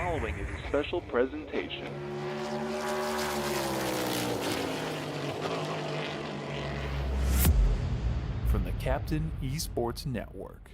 following is a special presentation. From the Captain Esports Network.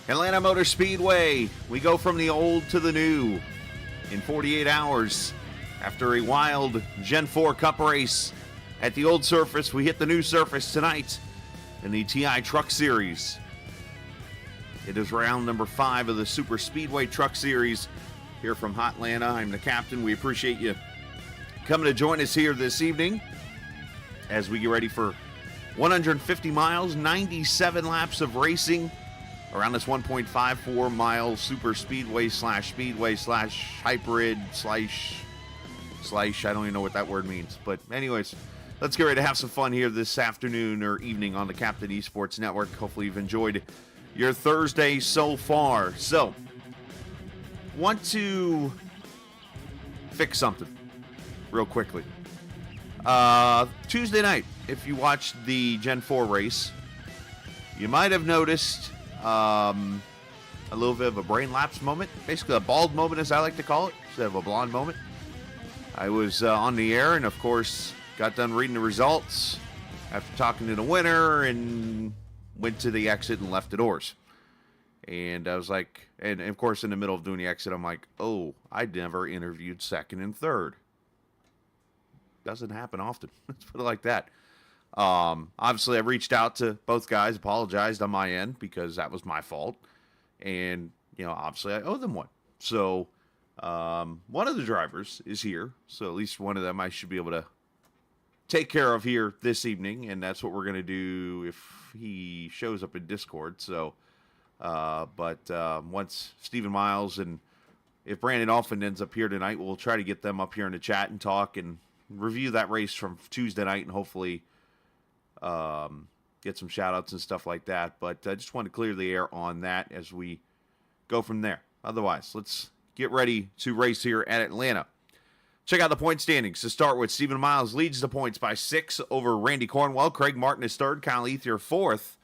Atlanta Motor Speedway, we go from the old to the new in 48 hours. After a wild Gen 4 Cup race at the old surface, we hit the new surface tonight in the TI Truck Series. It is round number 5 of the Superspeedway Truck Series here from Atlanta. I'm the captain. We appreciate you coming to join us here this evening as we get ready for 150 miles, 97 laps of racing around this 1.54 mile super speedway slash hybrid slash I don't even know what that word means. But anyways, let's get ready to have some fun here this afternoon or evening on the Captain Esports Network. Hopefully you've enjoyed your Thursday so far. So, want to fix something real quickly. Tuesday night, if you watched the Gen 4 race, you might have noticed a little bit of a brain lapse moment, basically a bald moment as I like to call it, instead of a blonde moment. I was on the air and of course got done reading the results after talking to the winner and went to the exit and left the doors. And I was like, and of course in the middle of doing the exit, I'm like, oh, I never interviewed second and third. Doesn't happen often. Let's put it like that. Obviously, I reached out to both guys, apologized on my end because that was my fault. And, you know, obviously I owe them one. So, one of the drivers is here. So at least one of them I should be able to take care of here this evening. And that's what we're going to do if he shows up in Discord. So, once Stephen Miles and if Brandon Alphin ends up here tonight, we'll try to get them up here in the chat and talk and review that race from Tuesday night and hopefully get some shout-outs and stuff like that. But I just want to clear the air on that as we go from there. Otherwise, let's get ready to race here at Atlanta. Check out the point standings. To start with, Stephen Miles leads the points by 6 over Randy Cornwell. Craig Martin is third. Kyle Ethier fourth.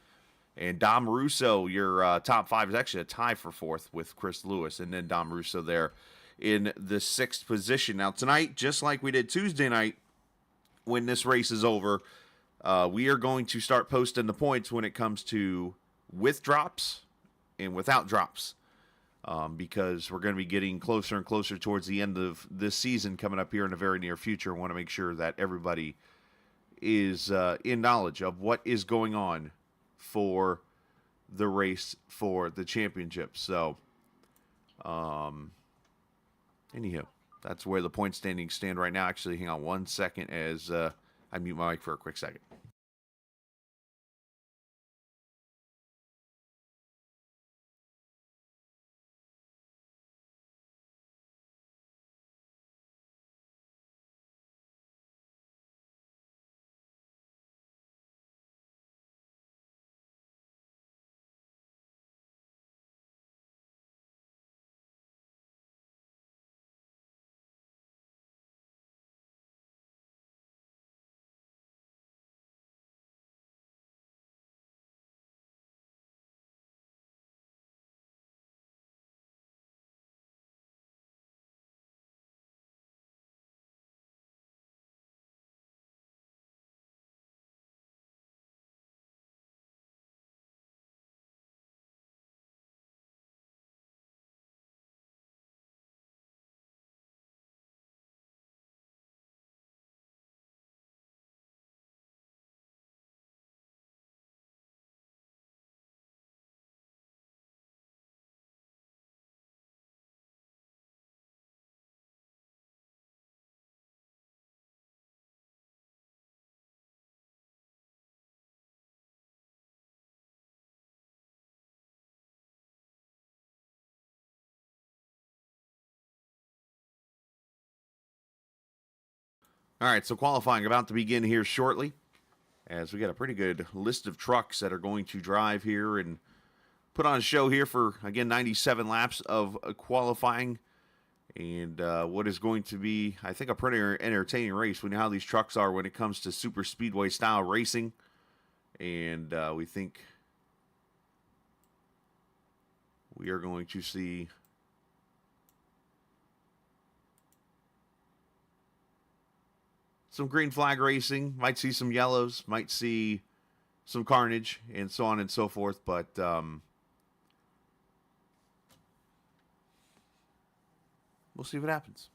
And Dom Russo, your top 5, is actually a tie for 4th with Chris Lewis. And then Dom Russo there in the 6th position. Now tonight, just like we did Tuesday night, when this race is over, we are going to start posting the points when it comes to with drops and without drops. Because we're going to be getting closer and closer towards the end of this season coming up here in the very near future. I want to make sure that everybody is in knowledge of what is going on for the race for the championship. So, anywho, that's where the point standings stand right now. Actually, hang on one second as I mute my mic for a quick second. All right, so qualifying about to begin here shortly, as we got a pretty good list of trucks that are going to drive here and put on a show here for, again, 97 laps of qualifying. And what is going to be, I think, a pretty entertaining race. We know how these trucks are when it comes to super speedway style racing. And we think we are going to see some green flag racing. Might see some yellows. Might see some carnage and so on and so forth. But we'll see what happens.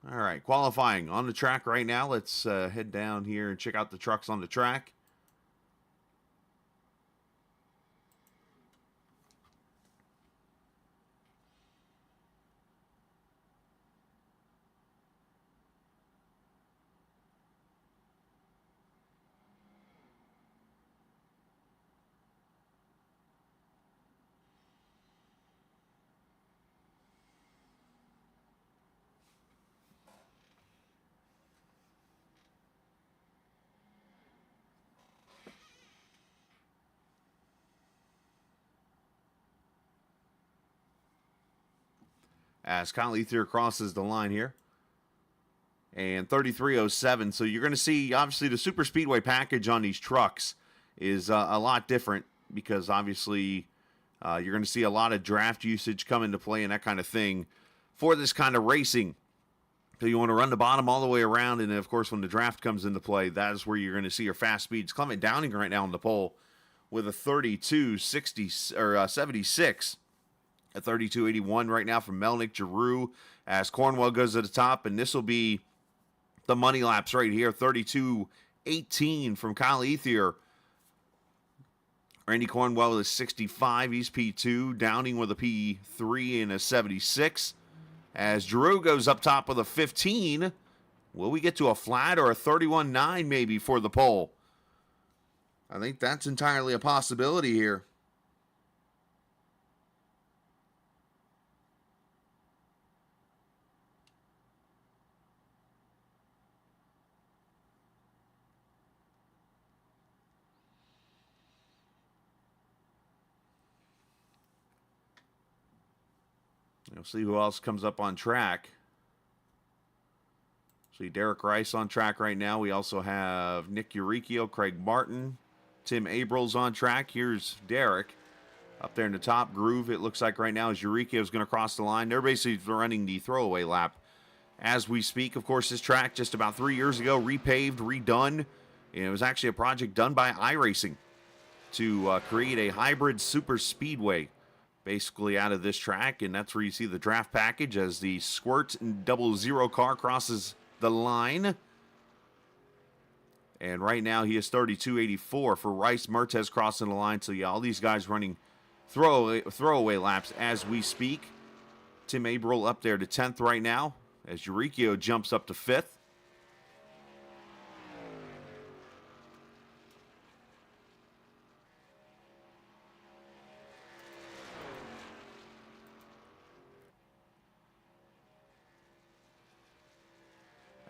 All right, qualifying on the track right now. Let's head down here and check out the trucks on the track. As Kyle Ether crosses the line here. And 3307. So you're going to see, obviously, the super speedway package on these trucks is a lot different because, obviously, you're going to see a lot of draft usage come into play and that kind of thing for this kind of racing. So you want to run the bottom all the way around, and, of course, when the draft comes into play, that is where you're going to see your fast speeds. Clement Downing right now on the pole with a 76. A 32.81 right now from Melnick Giroux as Cornwell goes to the top, and this will be the money laps right here. 32.18 from Kyle Ethier. Randy Cornwell with a 65. He's P2. Downing with a P3 and a 76. As Giroux goes up top with a 15. Will we get to a flat or a 31.9 maybe for the pole? I think that's entirely a possibility here. You'll see who else comes up on track. See Derek Rice on track right now. We also have Nick Uricchio, Craig Martin, Tim Abrils on track. Here's Derek up there in the top groove. It looks like right now as Uricchio is going to cross the line. They're basically running the throwaway lap as we speak. Of course, this track just about 3 years ago, repaved, redone. And it was actually a project done by iRacing to create a hybrid super speedway basically out of this track, and that's where you see the draft package as the Squirt and 00 car crosses the line. And right now he is 32.84 for Rice. Mertez crossing the line. So yeah, all these guys running throwaway laps as we speak. Tim Abril up there to 10th right now as Uricchio jumps up to 5th.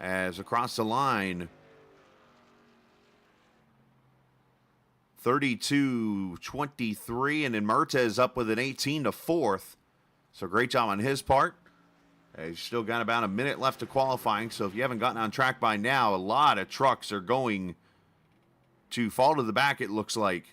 As across the line, 32.23, and then Mertez up with an 18 to 4th. So great job on his part. He's still got about a minute left to qualifying, so if you haven't gotten on track by now, a lot of trucks are going to fall to the back, it looks like.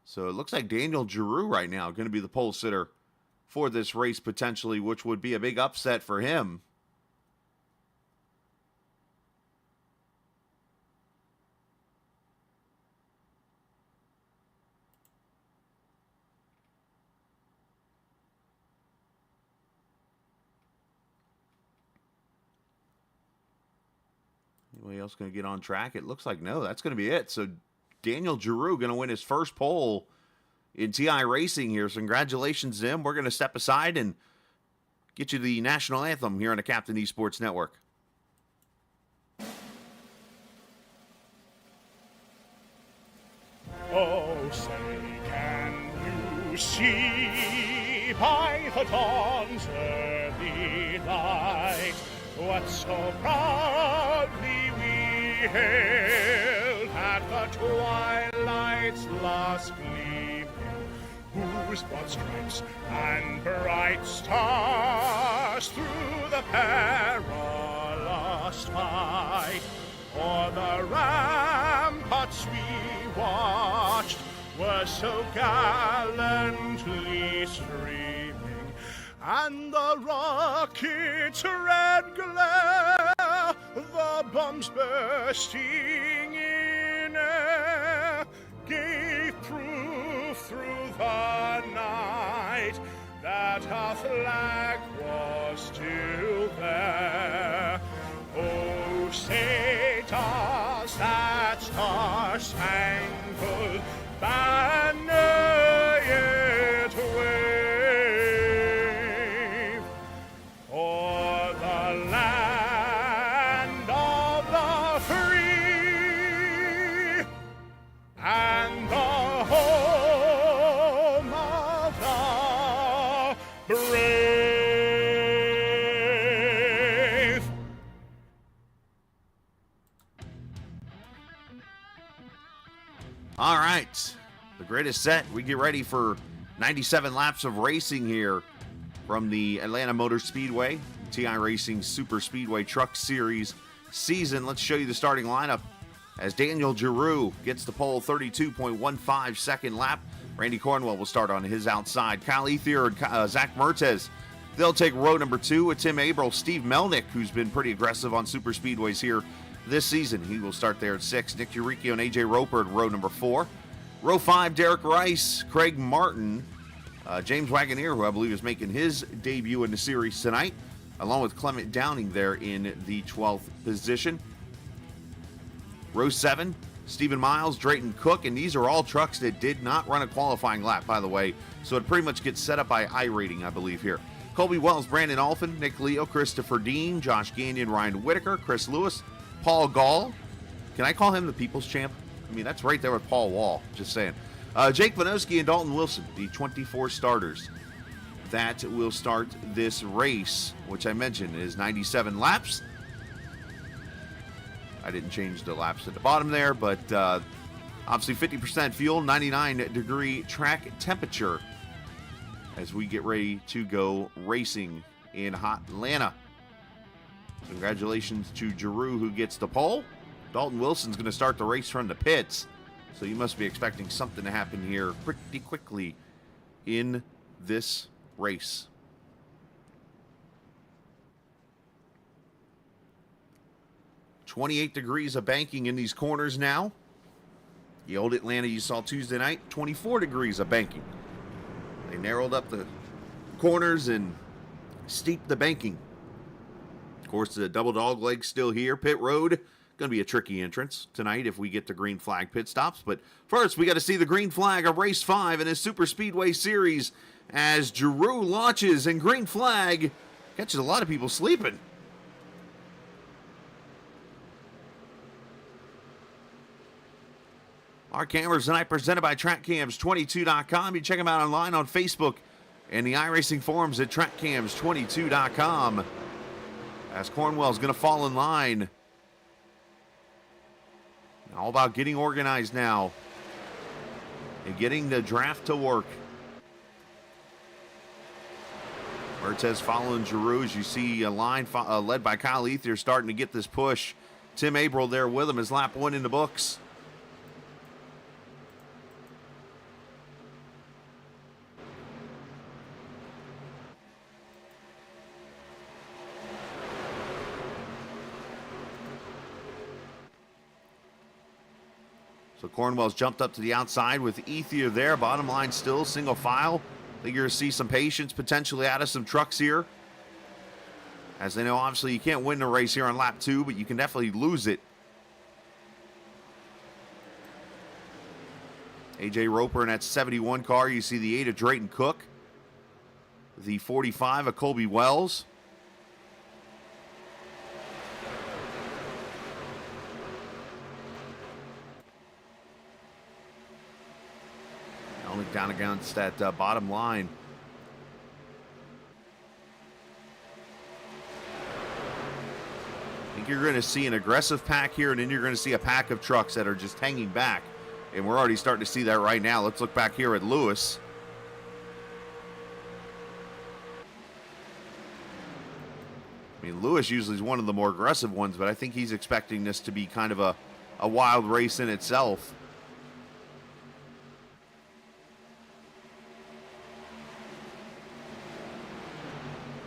So it looks like Daniel Giroux right now going to be the pole sitter for this race potentially, which would be a big upset for him. Anybody else going to get on track? It looks like no. That's going to be it. So Daniel Giroux going to win his first pole in TI Racing here. So congratulations to him. We're going to step aside and get you the national anthem here on the Captain Esports Network. Oh, say, can you see by the dawn's early light what so proudly we hailed at the twilight's last gleaming, whose broad stripes and bright stars through the perilous fight o'er the ramparts we watched were so gallantly streaming, and the rocket's red glare, the bombs bursting in air, gave proof through the night that our flag was still there. Oh, say does that star-spangled banner yet wave o'er the land of the free and the home of the brave? All right, the grid is set. We get ready for 97 laps of racing here from the Atlanta Motor Speedway, TI Racing Superspeedway Truck Series season. Let's show you the starting lineup as Daniel Giroux gets the pole, 32.15 second lap. Randy Cornwell will start on his outside. Kyle Ethier and Zach Mertes, they'll take row number 2 with Tim Averill. Steve Melnick, who's been pretty aggressive on super speedways here this season, he will start there at 6. Nick Uricchio and AJ Roper at row number 4. Row 5, Derek Rice, Craig Martin, James Wagoneer, who I believe is making his debut in the series tonight, along with Clement Downing there in the 12th position. Row 7, Stephen Miles, Drayton Cook, and these are all trucks that did not run a qualifying lap, by the way, so it pretty much gets set up by iRating, I believe, here. Colby Wells, Brandon Alphin, Nick Leo, Christopher Dean, Josh Gagnon, Ryan Whitaker, Chris Lewis, Paul Gall. Can I call him the People's Champ? I mean, that's right there with Paul Wall, just saying. Jake Vanoski and Dalton Wilson, the 24 starters that will start this race, which I mentioned is 97 laps. I didn't change the laps at the bottom there, but obviously 50% fuel, 99-degree track temperature as we get ready to go racing in hot Atlanta. Congratulations to Giroux, who gets the pole. Dalton Wilson's going to start the race from the pits, so you must be expecting something to happen here pretty quickly in this race. "28 degrees of banking in these corners now. The old Atlanta you saw Tuesday night, 24 degrees of banking. They narrowed up the corners and steeped the banking. Of course, the double dog leg still here. Pit road, going to be a tricky entrance tonight if we get the green flag pit stops. But first, we got to see the green flag of race 5 in his Super Speedway Series as Giroux launches, and green flag catches a lot of people sleeping. Our cameras tonight presented by TrackCams22.com. You check them out online on Facebook and the iRacing forums at TrackCams22.com. As Cornwell's going to fall in line. All about getting organized now and getting the draft to work. Mertes following Giroux as you see a line led by Kyle Ethier starting to get this push. Tim Averill there with him as lap 1 in the books. So Cornwell's jumped up to the outside with Ethier there. Bottom line still single file. I think you're going to see some patience potentially out of some trucks here. As they know, obviously, you can't win the race here on lap 2, but you can definitely lose it A.J. Roper in that 71 car. You see the 8 of Drayton Cook. The 45 of Colby Wells. Only down against that bottom line. I think you're going to see an aggressive pack here, and then you're going to see a pack of trucks that are just hanging back. And we're already starting to see that right now. Let's look back here at Lewis. I mean, Lewis usually is one of the more aggressive ones, but I think he's expecting this to be kind of a wild race in itself.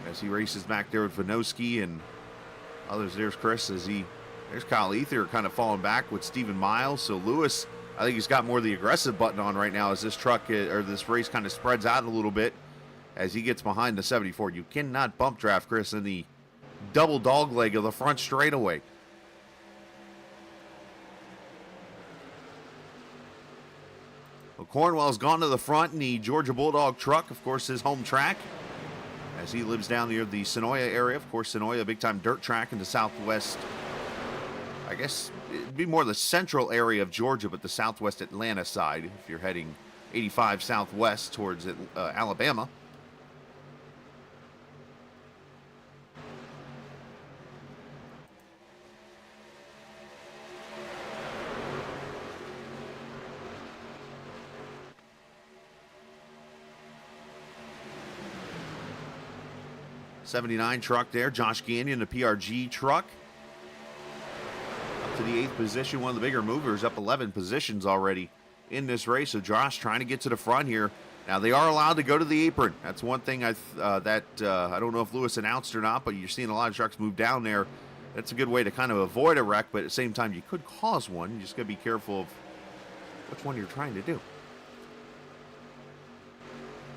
As he races back there with Vinoski and others. There's Chris there's Kyle Ether kind of falling back with Stephen Miles. So Lewis, I think he's got more of the aggressive button on right now as this truck or this race kind of spreads out a little bit as he gets behind the 74. You cannot bump draft Chris in the double dog leg of the front straightaway. Well, Cornwell's gone to the front in the Georgia Bulldog truck, of course, his home track, as he lives down near the Sonoya area. Of course, Sonoya, a big-time dirt track in the southwest. I guess it'd be more the central area of Georgia, but the southwest Atlanta side, if you're heading 85 southwest towards Alabama. '79 truck there, Josh Gagnon, the PRG truck. Up to the 8th position, one of the bigger movers, up 11 positions already in this race. So Josh trying to get to the front here. Now they are allowed to go to the apron. That's one thing I don't know if Lewis announced or not, but you're seeing a lot of trucks move down there. That's a good way to kind of avoid a wreck, but at the same time you could cause one. You just got to be careful of which one you're trying to do.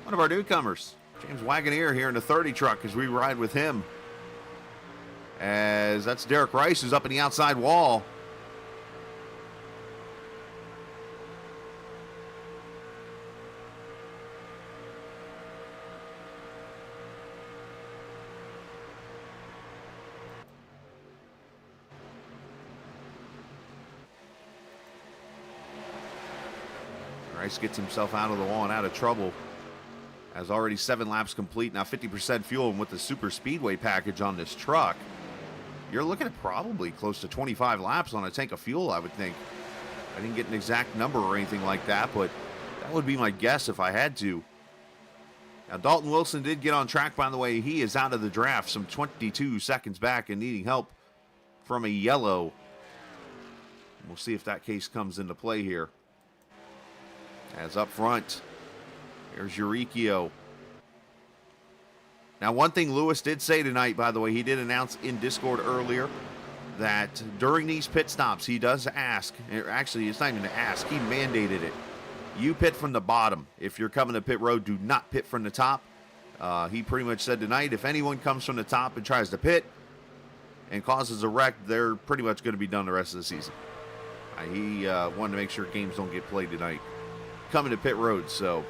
One of our newcomers, James Wagoneer, here in the 30 truck as we ride with him. As that's Derek Rice, who's up in the outside wall. Rice gets himself out of the wall and out of trouble. Has already 7 laps complete, now 50% fuel, and with the Super Speedway package on this truck, you're looking at probably close to 25 laps on a tank of fuel, I would think. I didn't get an exact number or anything like that, but that would be my guess if I had to. Now, Dalton Wilson did get on track, by the way. He is out of the draft, some 22 seconds back and needing help from a yellow. We'll see if that case comes into play here. As up front, there's Eurykio. Now, one thing Lewis did say tonight, by the way, he did announce in Discord earlier that during these pit stops, he does ask, actually, it's not even to ask, he mandated it. You pit from the bottom. If you're coming to pit road, do not pit from the top. He pretty much said tonight, if anyone comes from the top and tries to pit and causes a wreck, they're pretty much going to be done the rest of the season. He wanted to make sure games don't get played tonight. Coming to pit road, so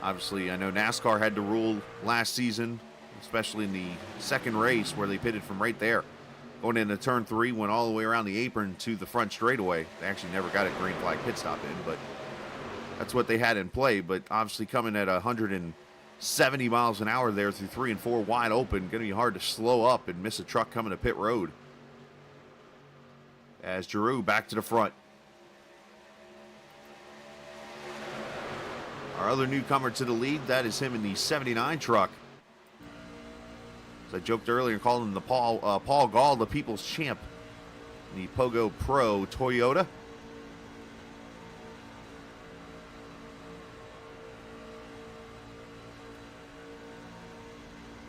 obviously I know NASCAR had the rule last season, especially in the second race where they pitted from right there. Going into turn 3, went all the way around the apron to the front straightaway. They actually never got a green flag pit stop in, but that's what they had in play. But obviously coming at 170 miles an hour there through 3 and 4 wide open, going to be hard to slow up and miss a truck coming to pit road. As Giroux back to the front. Our other newcomer to the lead, that is him in the 79 truck. As I joked earlier, calling him the Paul Gall, the people's champ, in the Pogo Pro Toyota.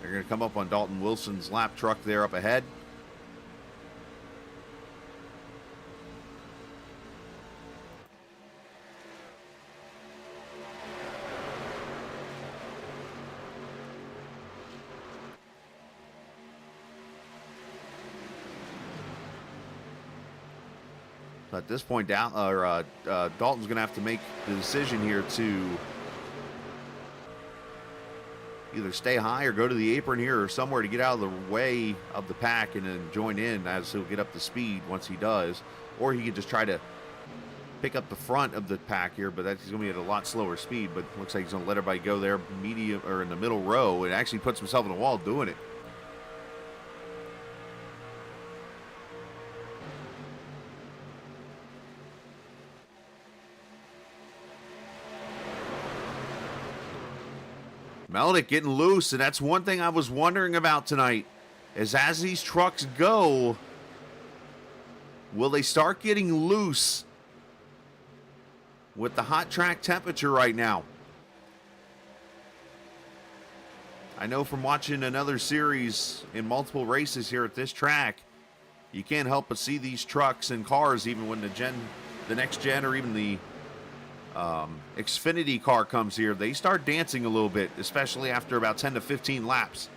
They're going to come up on Dalton Wilson's lap truck there up ahead. At this point, Dalton's going to have to make the decision here to either stay high or go to the apron here or somewhere to get out of the way of the pack and then join in as he'll get up to speed once he does. Or he could just try to pick up the front of the pack here, but he's going to be at a lot slower speed. But looks like he's going to let everybody go there medium or in the middle row and actually puts himself in the wall doing it. Melnick getting loose, and that's one thing I was wondering about tonight, is as these trucks go, will they start getting loose with the hot track temperature right now? I know from watching another series in multiple races here at this track, you can't help but see these trucks and cars, even when the next gen or even the Xfinity car comes here, they start dancing a little bit, especially after about 10 to 15 laps.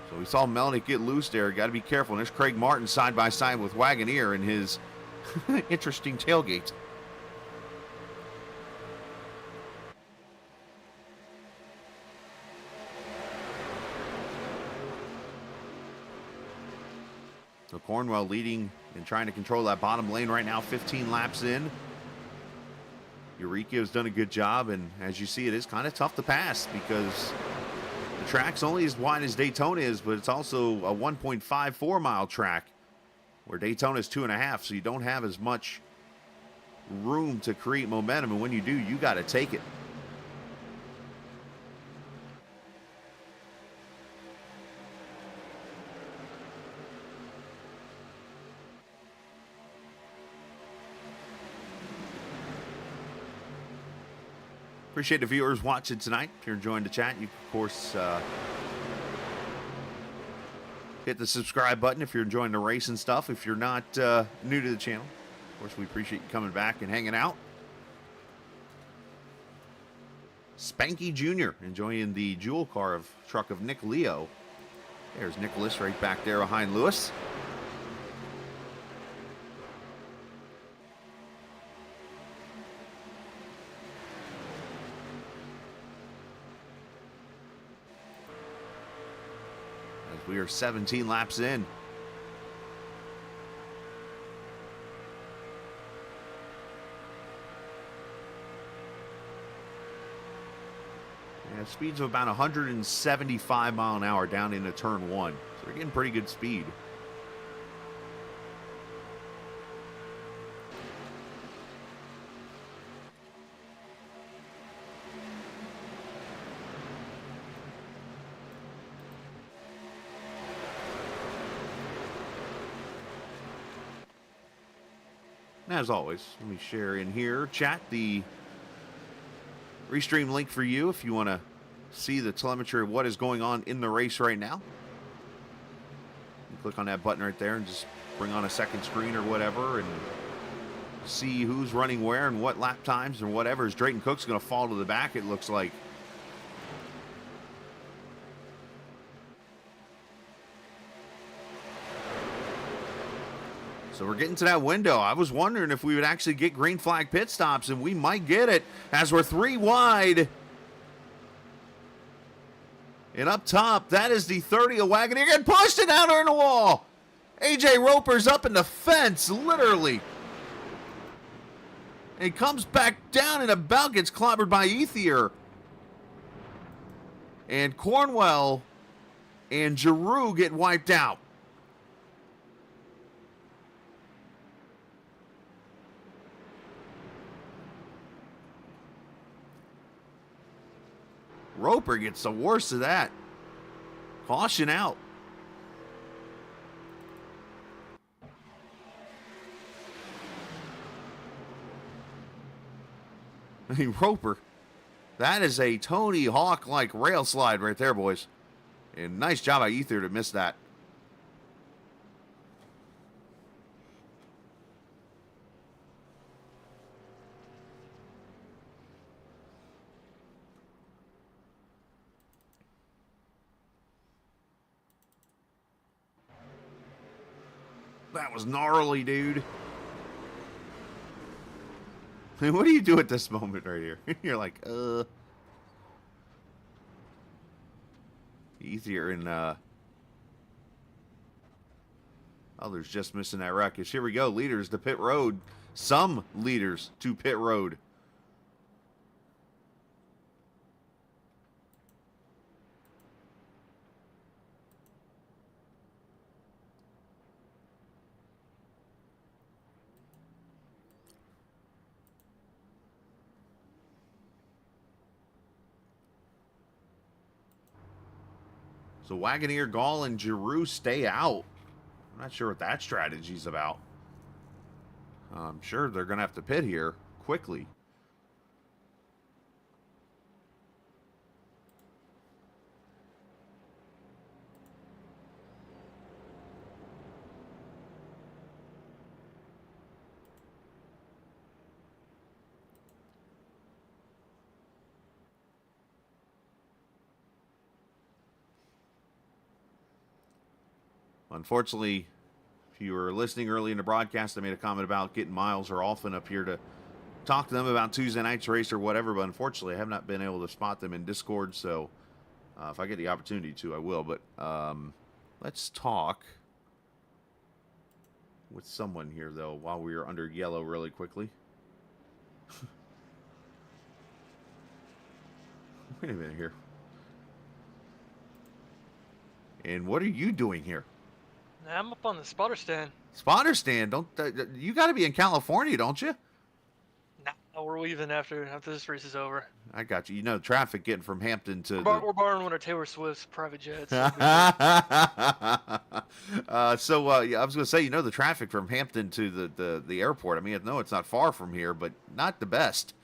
So we saw Melnick get loose there. Got to be careful. And there's Craig Martin side by side with Wagoneer in his interesting tailgate. So Cornwell leading and trying to control that bottom lane right now, 15 laps in. Eureka's done a good job, and as you see, it is kind of tough to pass because the track's only as wide as Daytona is, but it's also a 1.54 mile track where Daytona is 2.5, so you don't have as much room to create momentum, and when you do, you got to take it. Appreciate the viewers watching tonight. If you're enjoying the chat, you can, of course, hit the subscribe button if you're enjoying the race and stuff. If you're not new to the channel, of course, we appreciate you coming back and hanging out. Spanky Jr. enjoying the jewel car truck of Nick Leo. There's Nicholas right back there behind Lewis. We are 17 laps in. Yeah, speeds of about 175 mile an hour down into turn one. So we're getting pretty good speed. As always, let me share in here, chat, the restream link for you if you want to see the telemetry of what is going on in the race right now. You click on that button right there and just bring on a second screen or whatever and see who's running where and what lap times and whatever. As Drayton Cook's going to fall to the back, it looks like. So we're getting to that window. I was wondering if we would actually get green flag pit stops, and we might get it as we're 3 wide. And up top, that is the 30 of Wagoneer getting pushed and down in the wall. AJ Roper's up in the fence, literally. And comes back down and about gets clobbered by Ethier. And Cornwell and Giroux get wiped out. Roper gets the worst of that. Caution out. I mean, Roper, that is a Tony Hawk-like rail slide right there, boys. And nice job by Ether to miss that. That was gnarly, dude. What do you do at this moment right here? You're like, Ether and others just missing that wreckage. Here we go. Leaders to pit road. Some leaders to pit road. So Wagoneer, Gall, and Giroux stay out. I'm not sure what that strategy's about. I'm sure they're going to have to pit here quickly. Unfortunately, if you were listening early in the broadcast, I made a comment about getting Miles or Alphin up here to talk to them about Tuesday night's race or whatever, but unfortunately, I have not been able to spot them in Discord, so if I get the opportunity to, I will. But let's talk with someone here, though, while we are under yellow really quickly. Wait a minute here. And what are you doing here? I'm up on the spotter stand. Spotter stand? Don't you got to be in California, don't you? Nah, we're leaving after this race is over. I got you. You know, traffic getting from Hampton to We're borrowing one of Taylor Swift's private jets. Yeah, I was going to say, you know, the traffic from Hampton to the airport. I mean, no, it's not far from here, but not the best.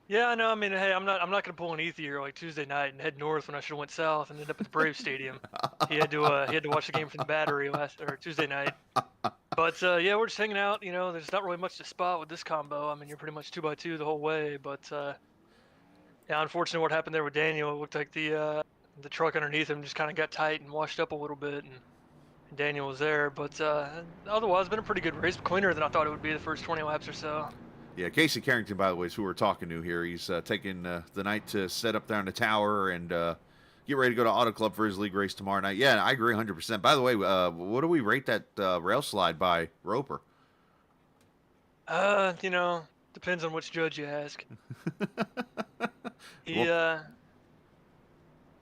Yeah, I know. I mean, hey, I'm not gonna pull an Ether like Tuesday night and head north when I should have went south and end up at the Braves Stadium. He had to watch the game from the Battery Tuesday night. But yeah, we're just hanging out. You know, there's not really much to spot with this combo. I mean, you're pretty much 2x2 the whole way. But yeah, unfortunately, what happened there with Daniel, it looked like the truck underneath him just kind of got tight and washed up a little bit, and Daniel was there. But otherwise, it's been a pretty good race, cleaner than I thought it would be the first 20 laps or so. Yeah, Casey Carrington, by the way, is who we're talking to here. He's taking the night to set up there in the tower and get ready to go to Auto Club for his league race tomorrow night. Yeah, I agree 100%. By the way, what do we rate that rail slide by Roper? You know, depends on which judge you ask. Yeah,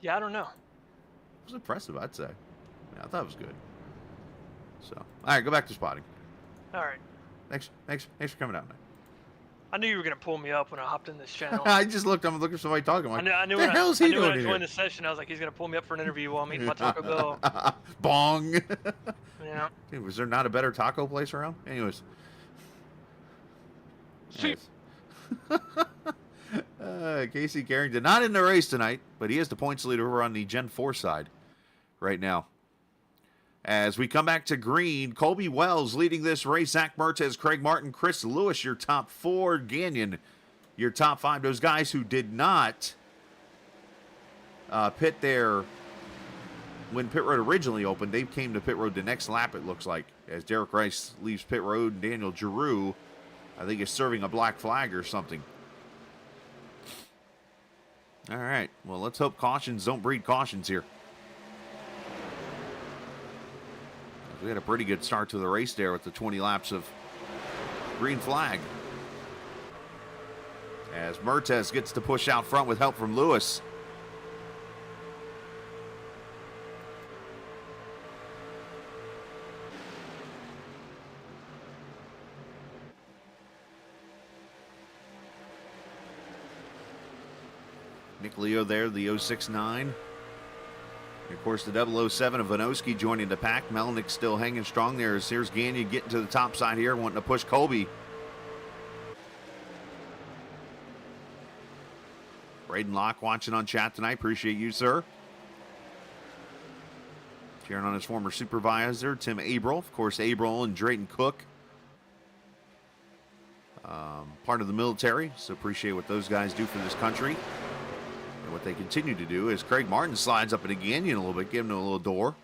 I don't know. It was impressive, I'd say. Yeah, I thought it was good. So, all right, go back to spotting. All right. Thanks for coming out, man. I knew you were gonna pull me up when I hopped in this channel. I just looked. I'm looking for somebody talking. I'm like, I knew what the hell is he doing when I here? joined the session, I was like, he's gonna pull me up for an interview while I'm eating my Taco Bell. Bong. Yeah. Dude, was there not a better taco place around? Anyways. Shoot. Casey Carrington, not in the race tonight, but he is the points leader over on the Gen 4 side right now. As we come back to green, Colby Wells leading this race. Zach Mertez, Craig Martin, Chris Lewis, your top four. Gagnon, your top five. Those guys who did not pit there when pit road originally opened, they came to pit road the next lap, it looks like, as Derek Rice leaves pit road. Daniel Giroux, I think, is serving a black flag or something. All right, well, let's hope cautions don't breed cautions here. We had a pretty good start to the race there with the 20 laps of green flag. As Mertez gets to push out front with help from Lewis. Nick Leo there, the 069. And of course, the 007 of Vanoski joining the pack. Melnick still hanging strong there. Here's Gagnon getting to the top side here, wanting to push Colby. Braden Locke watching on chat tonight. Appreciate you, sir. Cheering on his former supervisor, Tim Abril. Of course, Abril and Drayton Cook. Part of the military, so appreciate what those guys do for this country. And what they continue to do is Craig Martin slides up into Gagnon a little bit, giving him a little door.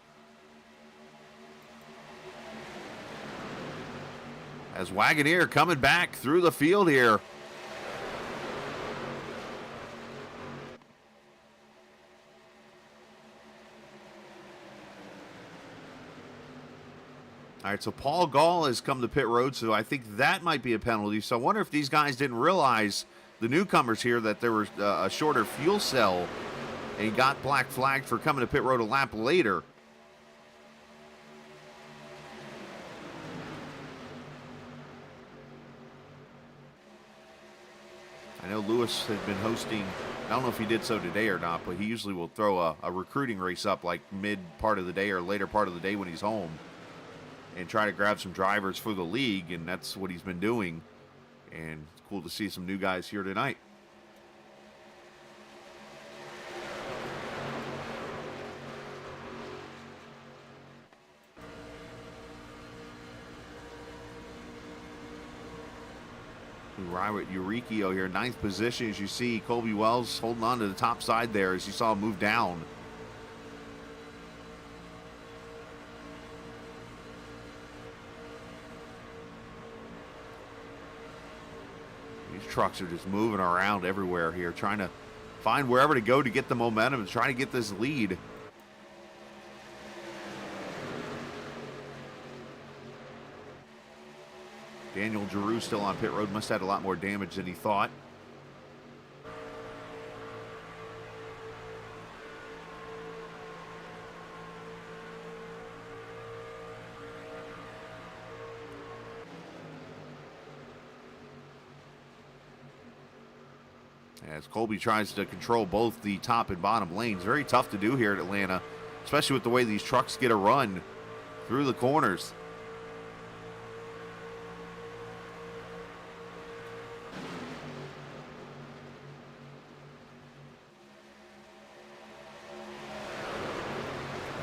as Wagoneer coming back through the field here. All right, so Paul Gall has come to pit road, so I think that might be a penalty. So I wonder if these guys didn't realize, the newcomers here, that there was a shorter fuel cell, and he got black flagged for coming to pit road a lap later. I know Lewis had been hosting, I don't know if he did so today or not, but he usually will throw a recruiting race up like mid part of the day or later part of the day when he's home, and try to grab some drivers for the league, and that's what he's been doing. And it's cool to see some new guys here tonight. We ride with Eurykio here, 9th position. As you see, Colby Wells holding on to the top side there as you saw him move down. Trucks are just moving around everywhere here, trying to find wherever to go to get the momentum and trying to get this lead. Daniel Giroux still on pit road, must have had a lot more damage than he thought. As Colby tries to control both the top and bottom lanes. Very tough to do here at Atlanta, especially with the way these trucks get a run through the corners.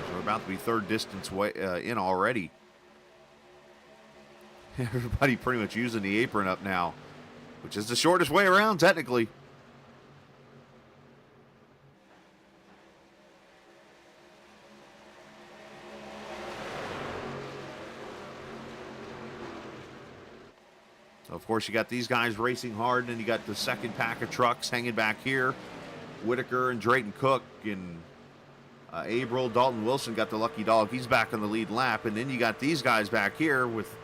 As we're about to be third distance way, in already. Everybody pretty much using the apron up now, which is the shortest way around technically. Of course, you got these guys racing hard, and then you got the second pack of trucks hanging back here. Whitaker and Drayton Cook and Averill. Dalton Wilson got the lucky dog. He's back on the lead lap. And then you got these guys back here with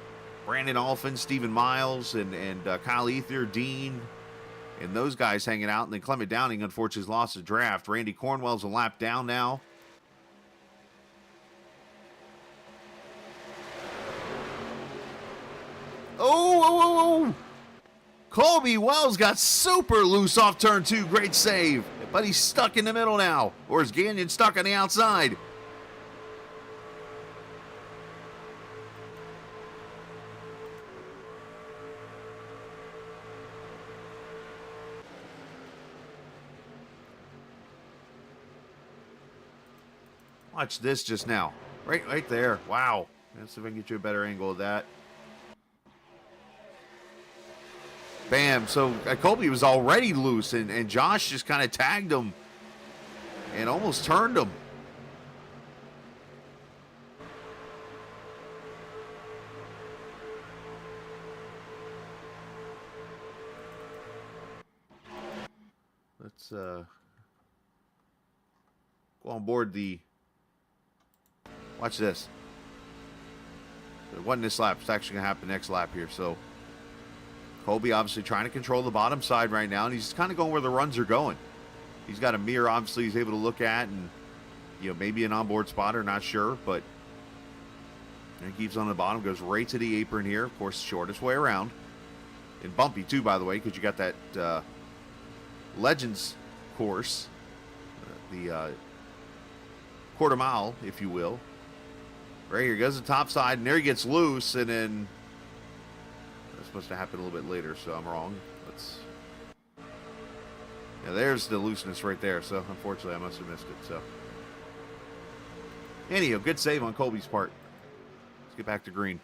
Brandon Alphin, Stephen Miles, and Kyle Ether, Dean, and those guys hanging out. And then Clement Downing, unfortunately, has lost the draft. Randy Cornwell's a lap down now. Oh! Colby Wells got super loose off turn 2. Great save. But he's stuck in the middle now. Or is Gagnon stuck on the outside? Watch this just now. Right there. Wow. Let's see if I can get you a better angle of that. Bam. So Colby was already loose, and Josh just kind of tagged him and almost turned him. Let's go on board the... Watch this. It wasn't this lap. It's actually going to happen next lap here, so... Colby obviously trying to control the bottom side right now, and he's kind of going where the runs are going. He's got a mirror, obviously, he's able to look at, and, you know, maybe an onboard spotter, not sure, but he keeps on the bottom, goes right to the apron here. Of course, shortest way around. And bumpy, too, by the way, because you got that Legends course, the quarter mile, if you will. Right here goes the top side, and there he gets loose, and then... Supposed to happen a little bit later, so I'm wrong. Yeah, there's the looseness right there, so unfortunately I must have missed it. So anyhow, good save on Colby's part. Let's get back to green.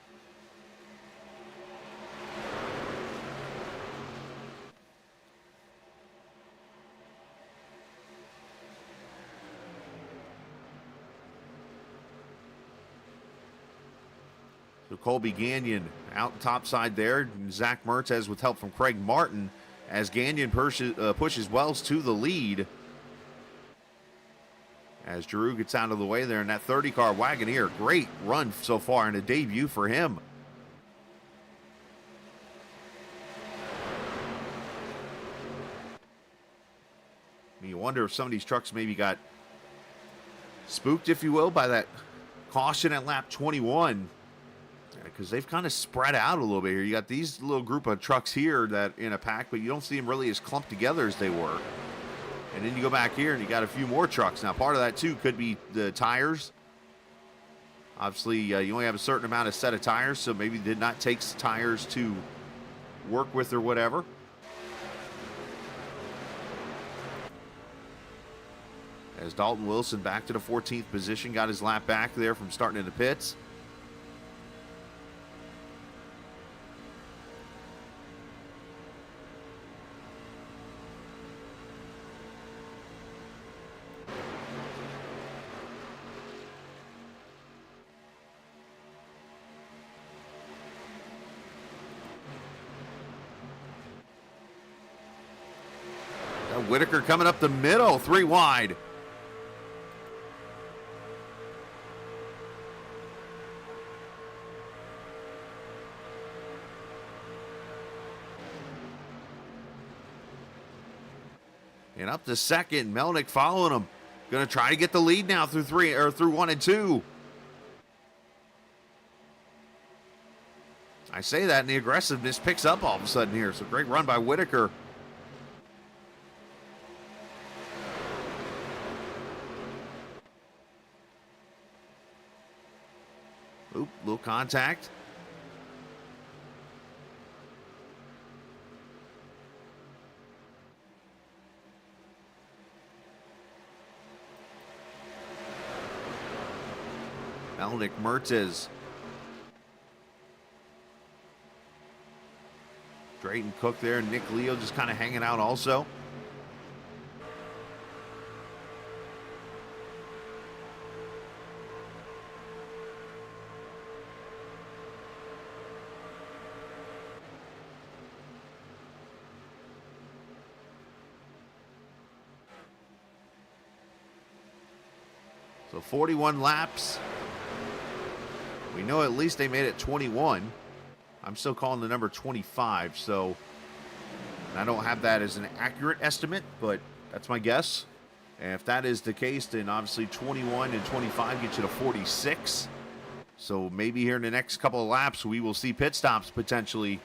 So Colby Gagnon out top side there. And Zach Mertz with help from Craig Martin as Gagnon pushes Wells to the lead. As Giroux gets out of the way there in that 30-car Wagoneer. Great run so far and a debut for him. You wonder if some of these trucks maybe got spooked, if you will, by that caution at lap 21. Because they've kind of spread out a little bit here. You got these little group of trucks here that in a pack, but you don't see them really as clumped together as they were. And then you go back here and you got a few more trucks. Now, part of that, too, could be the tires. Obviously, you only have a certain amount of set of tires, so maybe did not take tires to work with or whatever. As Dalton Wilson back to the 14th position, got his lap back there from starting in the pits. Whitaker coming up the middle, 3 wide. And up to second, Melnick following him. Going to try to get the lead now through 1 and 2. I say that and the aggressiveness picks up all of a sudden here. So great run by Whitaker. Oop, little contact. Melnick, Mertes. Drayton Cook there. Nick Leo just kind of hanging out also. So 41 laps. We know at least they made it 21. I'm still calling the number 25, so I don't have that as an accurate estimate, but that's my guess. And if that is the case, then obviously 21 and 25 get you to 46. So maybe here in the next couple of laps, we will see pit stops potentially.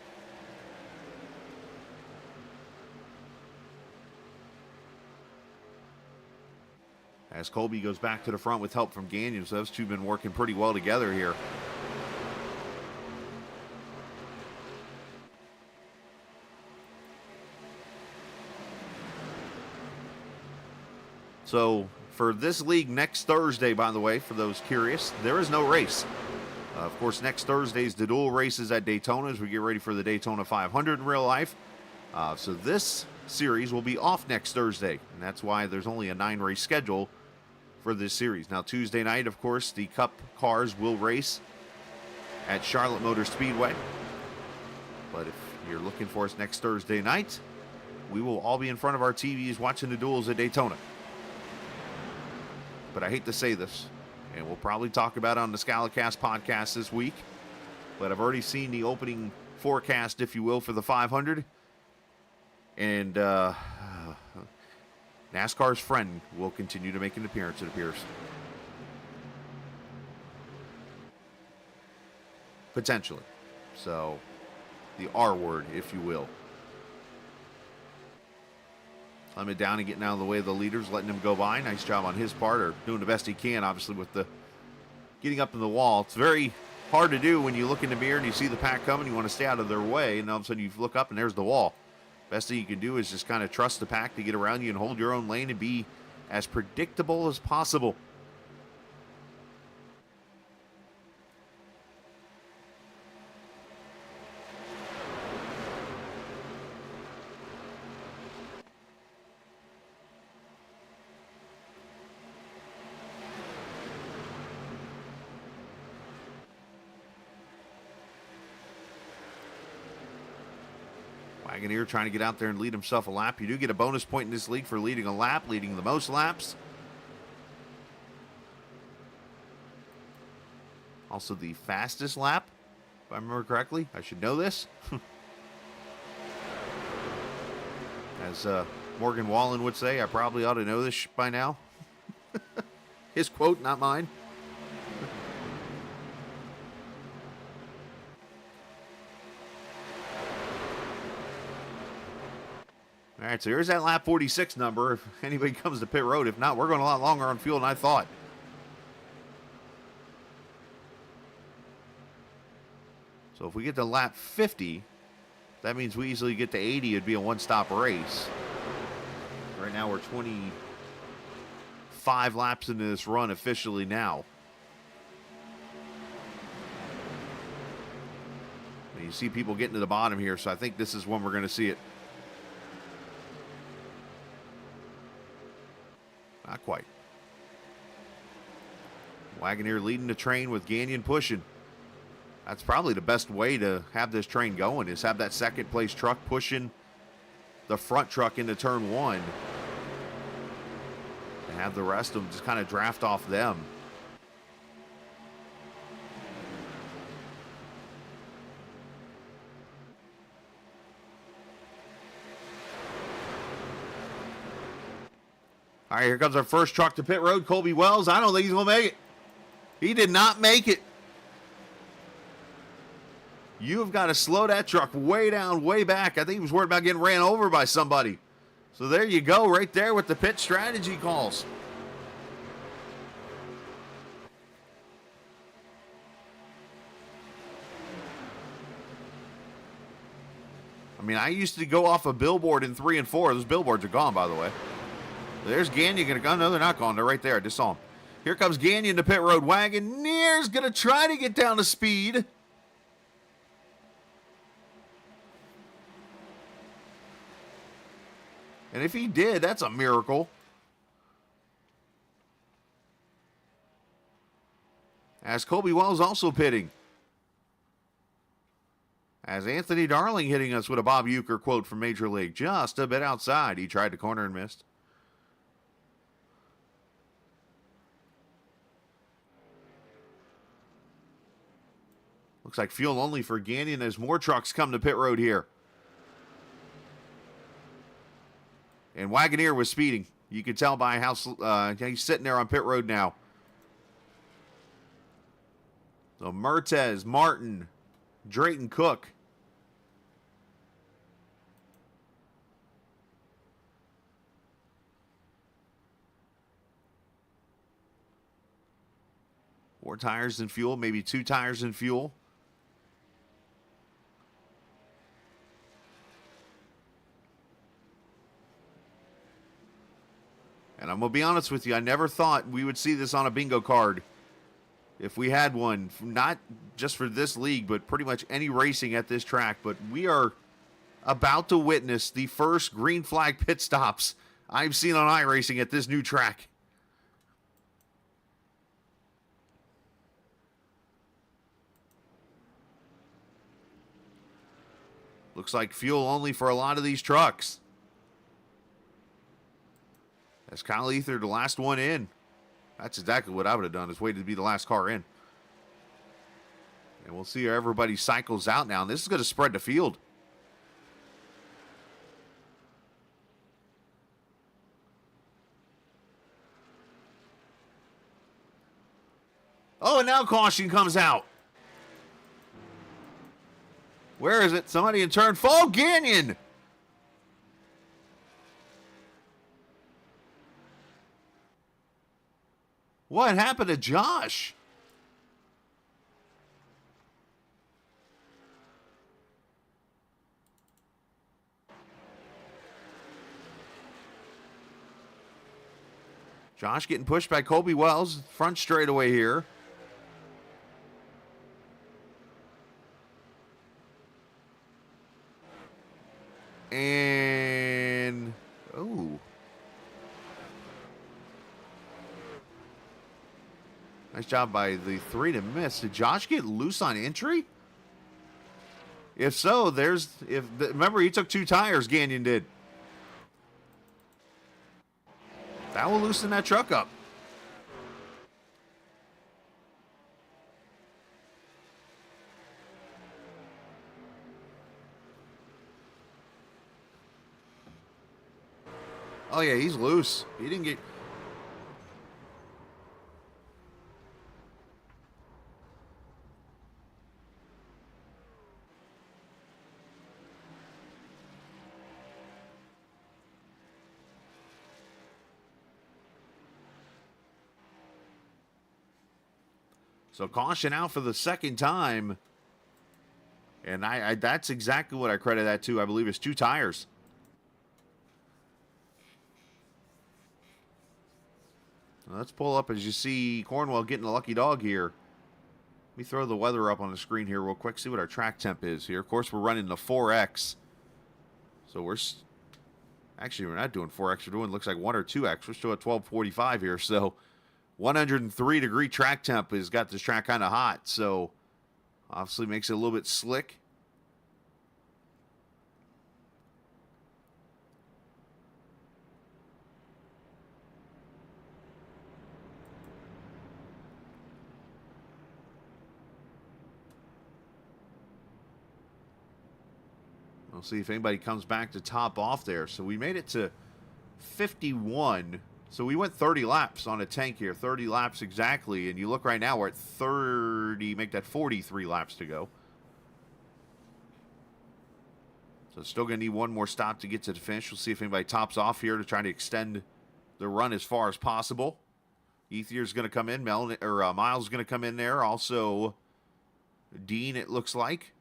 As Colby goes back to the front with help from Gagnon. So those two have been working pretty well together here. So for this league next Thursday, by the way, for those curious, there is no race. Of course, next Thursday's the dual races at Daytona as we get ready for the Daytona 500 in real life. So this series will be off next Thursday, and that's why there's only a 9-race schedule for this series. Now, Tuesday night, of course, the Cup cars will race at Charlotte Motor Speedway. But if you're looking for us next Thursday night, we will all be in front of our TVs watching the duels at Daytona. But I hate to say this, and we'll probably talk about it on the Scalacast podcast this week, but I've already seen the opening forecast, if you will, for the 500. And NASCAR's friend will continue to make an appearance, it appears. Potentially. So, the R word, if you will. Slim it down and getting out of the way of the leaders, letting them go by. Nice job on his part, or doing the best he can, obviously, with the getting up in the wall. It's very hard to do when you look in the mirror and you see the pack coming, you want to stay out of their way, and all of a sudden you look up and there's the wall. Best thing you can do is just kind of trust the pack to get around you and hold your own lane and be as predictable as possible. Wagoneer trying to get out there and lead himself a lap. You do get a bonus point in this league for leading a lap, leading the most laps. Also the fastest lap, if I remember correctly. I should know this. As Morgan Wallen would say, I probably ought to know this by now. His quote, not mine. All right, so here's that lap 46 number if anybody comes to pit road. If not, we're going a lot longer on fuel than I thought. So if we get to lap 50, that means we easily get to 80. It'd be a one-stop race. Right now we're 25 laps into this run officially now. And you see people getting to the bottom here, so I think this is when we're going to see it. Not quite. Wagoneer leading the train with Gagnon pushing. That's probably the best way to have this train going, is have that second place truck pushing the front truck into turn one. And have the rest of them just kind of draft off them. All right, here comes our first truck to pit road, Colby Wells. I don't think he's going to make it. He did not make it. You've got to slow that truck way down, way back. I think he was worried about getting ran over by somebody. So there you go, right there with the pit strategy calls. I mean, I used to go off a billboard in 3 and 4. Those billboards are gone, by the way. There's Gagnon going to go. No, they're not gone. They're right there. I just saw them. Here comes Gagnon to pit road. Wagoneer's going to try to get down to speed. And if he did, that's a miracle. As Colby Wells also pitting. As Anthony Darling hitting us with a Bob Uecker quote from Major League. Just a bit outside. He tried to corner and missed. Looks like fuel only for Gagnon as more trucks come to pit road here. And Wagoneer was speeding. You can tell by how he's sitting there on pit road now. So Mertes, Martin, Drayton Cook. Four tires in fuel, maybe 2 tires in fuel. And I'm going to be honest with you, I never thought we would see this on a bingo card if we had one, not just for this league, but pretty much any racing at this track. But we are about to witness the first green flag pit stops I've seen on iRacing at this new track. Looks like fuel only for a lot of these trucks. As Kyle Ether, the last one in. That's exactly what I would have done, is waited to be the last car in. And we'll see how everybody cycles out now. And this is going to spread the field. Oh, and now caution comes out. Where is it? Somebody in turn 4. Gagnon. What happened to Josh? Josh getting pushed by Colby Wells, front straightaway here. And, oh. Nice job by the 3 to miss. Did Josh get loose on entry? If so, remember he took 2 tires, Gagnon did. That will loosen that truck up. Oh yeah, he's loose. He didn't get... So caution out for the second time. And I that's exactly what I credit that to. I believe it's 2 tires. Let's pull up as you see Cornwell getting a lucky dog here. Let me throw the weather up on the screen here real quick, see what our track temp is here. Of course, we're running the 4X. So actually, we're not doing 4X. We're doing, looks like 1 or 2X. We're still at 1245 here. So 103-degree track temp has got this track kind of hot. So obviously makes it a little bit slick. We'll see if anybody comes back to top off there. So we made it to 51. So we went 30 laps on a tank here. 30 laps exactly. And you look right now, we're at 30. Make that 43 laps to go. So still going to need one more stop to get to the finish. We'll see if anybody tops off here to try to extend the run as far as possible. Ethier's going to come in. Miles is going to come in there. Also, Dean, it looks like.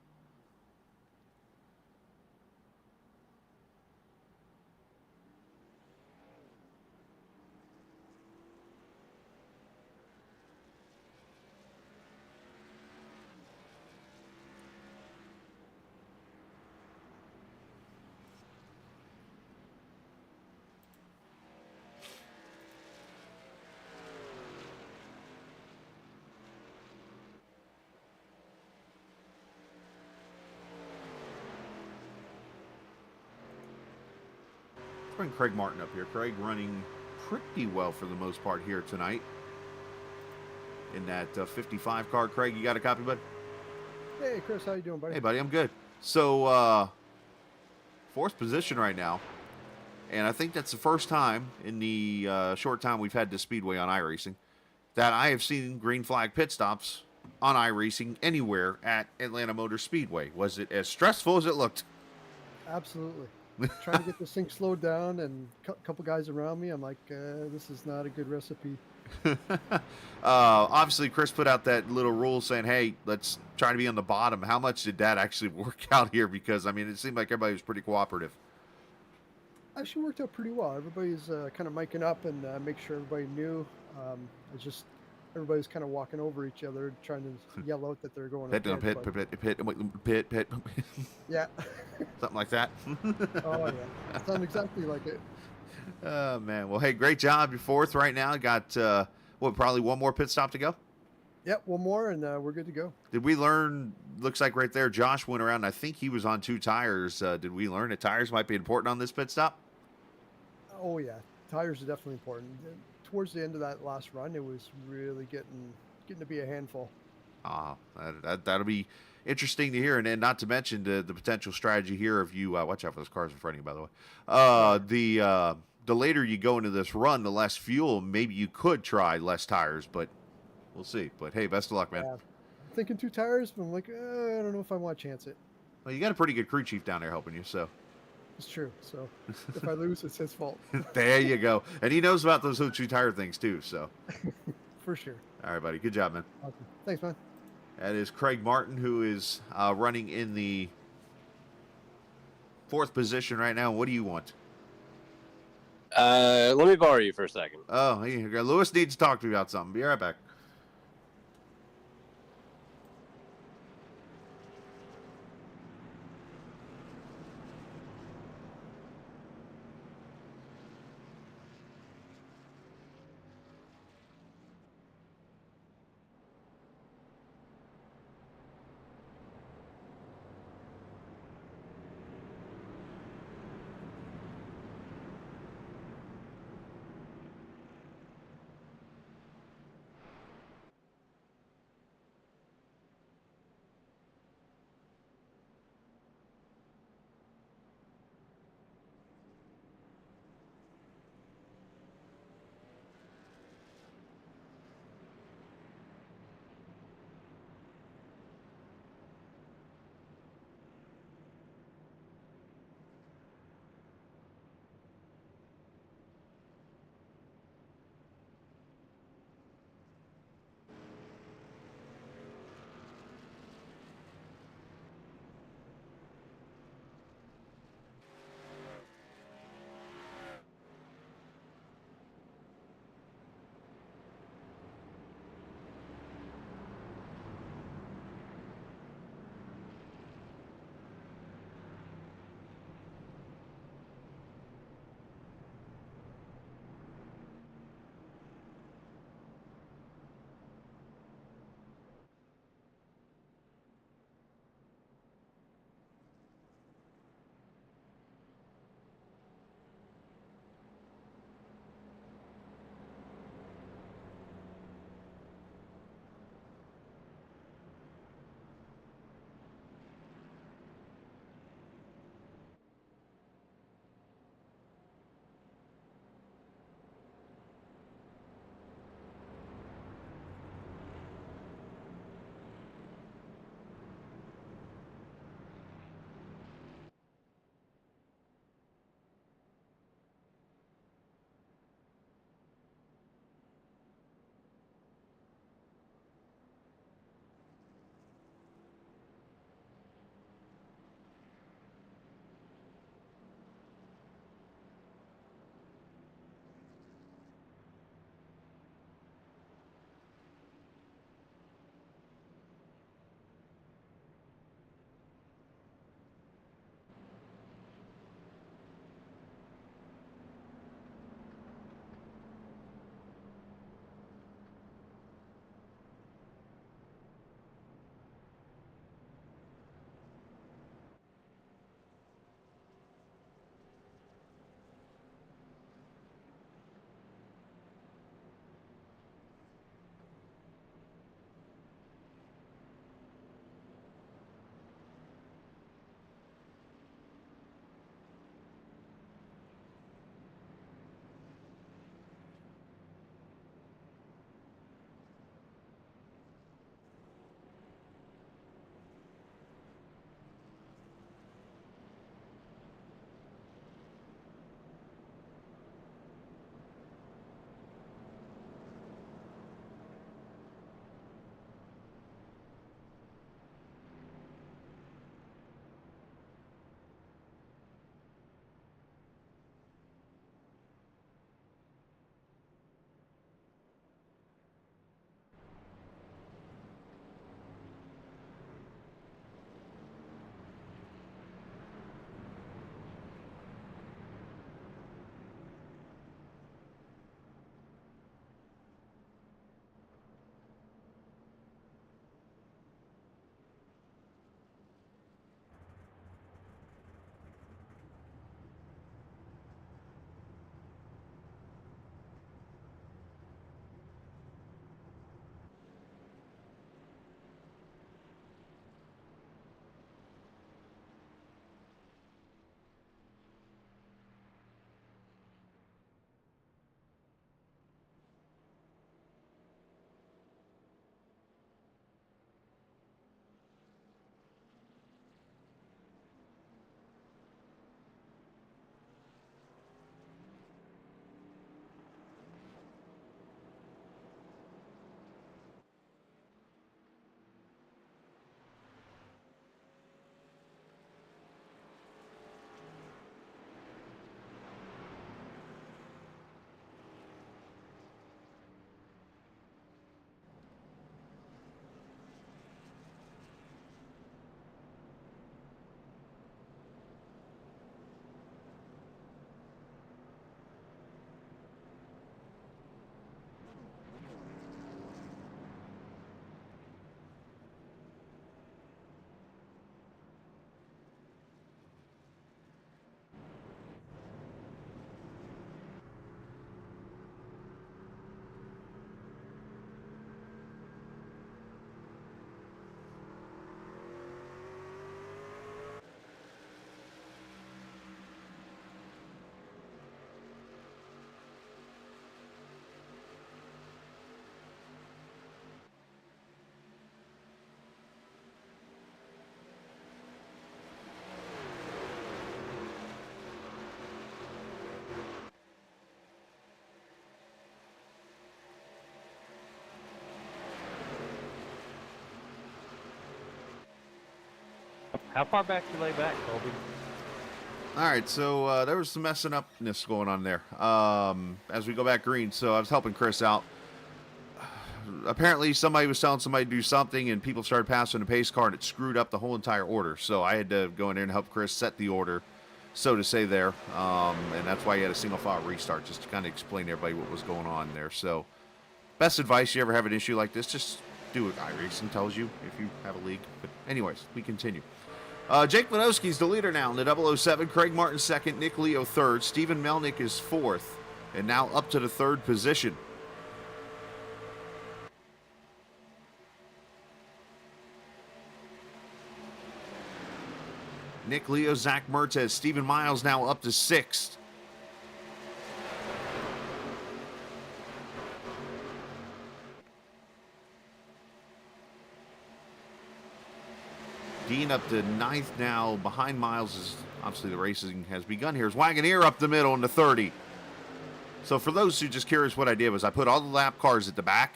Bring Craig Martin up here. Craig running pretty well for the most part here tonight. In that 55 car. Craig, you got a copy, bud? Hey, Chris, how you doing, buddy? Hey, buddy, I'm good. So, 4th position right now. And I think that's the first time in the short time we've had this speedway on iRacing that I have seen green flag pit stops on iRacing anywhere at Atlanta Motor Speedway. Was it as stressful as it looked? Absolutely. Trying to get this thing slowed down, and a couple guys around me, I'm like, this is not a good recipe. Obviously, Chris put out that little rule saying, hey, let's try to be on the bottom. How much did that actually work out here? Because, I mean, it seemed like everybody was pretty cooperative. Actually worked out pretty well. Everybody's kind of miking up and make sure everybody knew. Everybody's kind of walking over each other, trying to yell out that they're going Pit. Yeah. Something like that. Oh, yeah. Sounds exactly like it. Oh, man. Well, hey, great job. You're 4th right now. Got, probably one more pit stop to go? Yep, one more, and we're good to go. Did we learn, looks like right there, Josh went around, I think he was on 2 tires. Did we learn that tires might be important on this pit stop? Oh, yeah. Tires are definitely important. Towards the end of that last run, it was really getting to be a handful. That'll be interesting to hear, and then not to mention the potential strategy here of you. Watch out for those cars in front of you, by the way. The later you go into this run, the less fuel. Maybe you could try less tires, but we'll see. But hey, best of luck, man. I'm thinking 2 tires, but I'm like, I don't know if I want to chance it. Well, you got a pretty good crew chief down there helping you, so. It's true. So if I lose, it's his fault. There you go. And he knows about those 2 tire things too, so. For sure. All right, buddy. Good job, man. Awesome. Thanks, man. That is Craig Martin, who is running in the 4th position right now. What do you want? Let me borrow you for a second. Oh, Lewis needs to talk to you about something. Be right back. How far back you lay back, Colby? All right, so there was some messing upness going on there as we go back green. So I was helping Chris out. Apparently, somebody was telling somebody to do something, and people started passing the pace car, and it screwed up the whole entire order. So I had to go in there and help Chris set the order, so to say there. And that's why he had a single file restart, just to kind of explain to everybody what was going on there. So best advice, you ever have an issue like this, just do what iRacing tells you if you have a league. But anyways, we continue. Jake Winowski's the leader now in the 007. Craig Martin second, Nick Leo third. Stephen Melnick is fourth, and now up to the third position. Nick Leo, Zach Mertez, Stephen Miles now up to sixth. Dean up to ninth now. Behind Miles is obviously the racing has begun here. Is Wagoneer up the middle in the 30. So for those who just curious, what I did was I put all the lap cars at the back,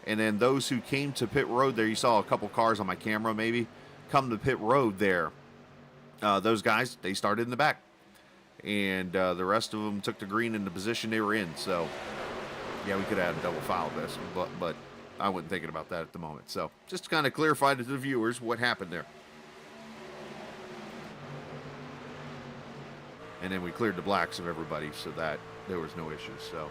and then those who came to pit road there, you saw a couple cars on my camera maybe, come to pit road there. Those guys, they started in the back. And the rest of them took the green in the position they were in. So, yeah, we could add a double file this, but I wasn't thinking about that at the moment. So, just to kind of clarify to the viewers what happened there. And then we cleared the blacks of everybody so that there was no issues. So.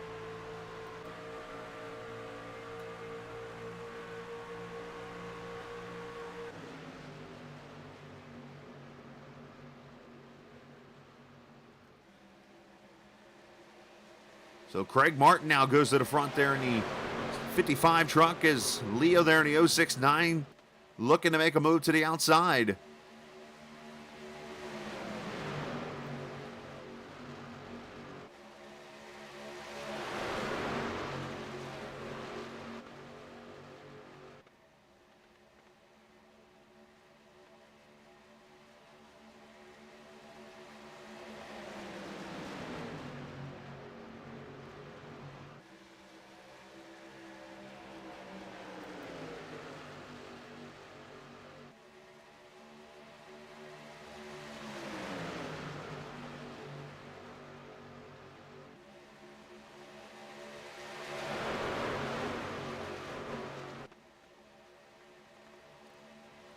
So Craig Martin now goes to the front there in the 55 truck as Leo there in the 069 looking to make a move to the outside.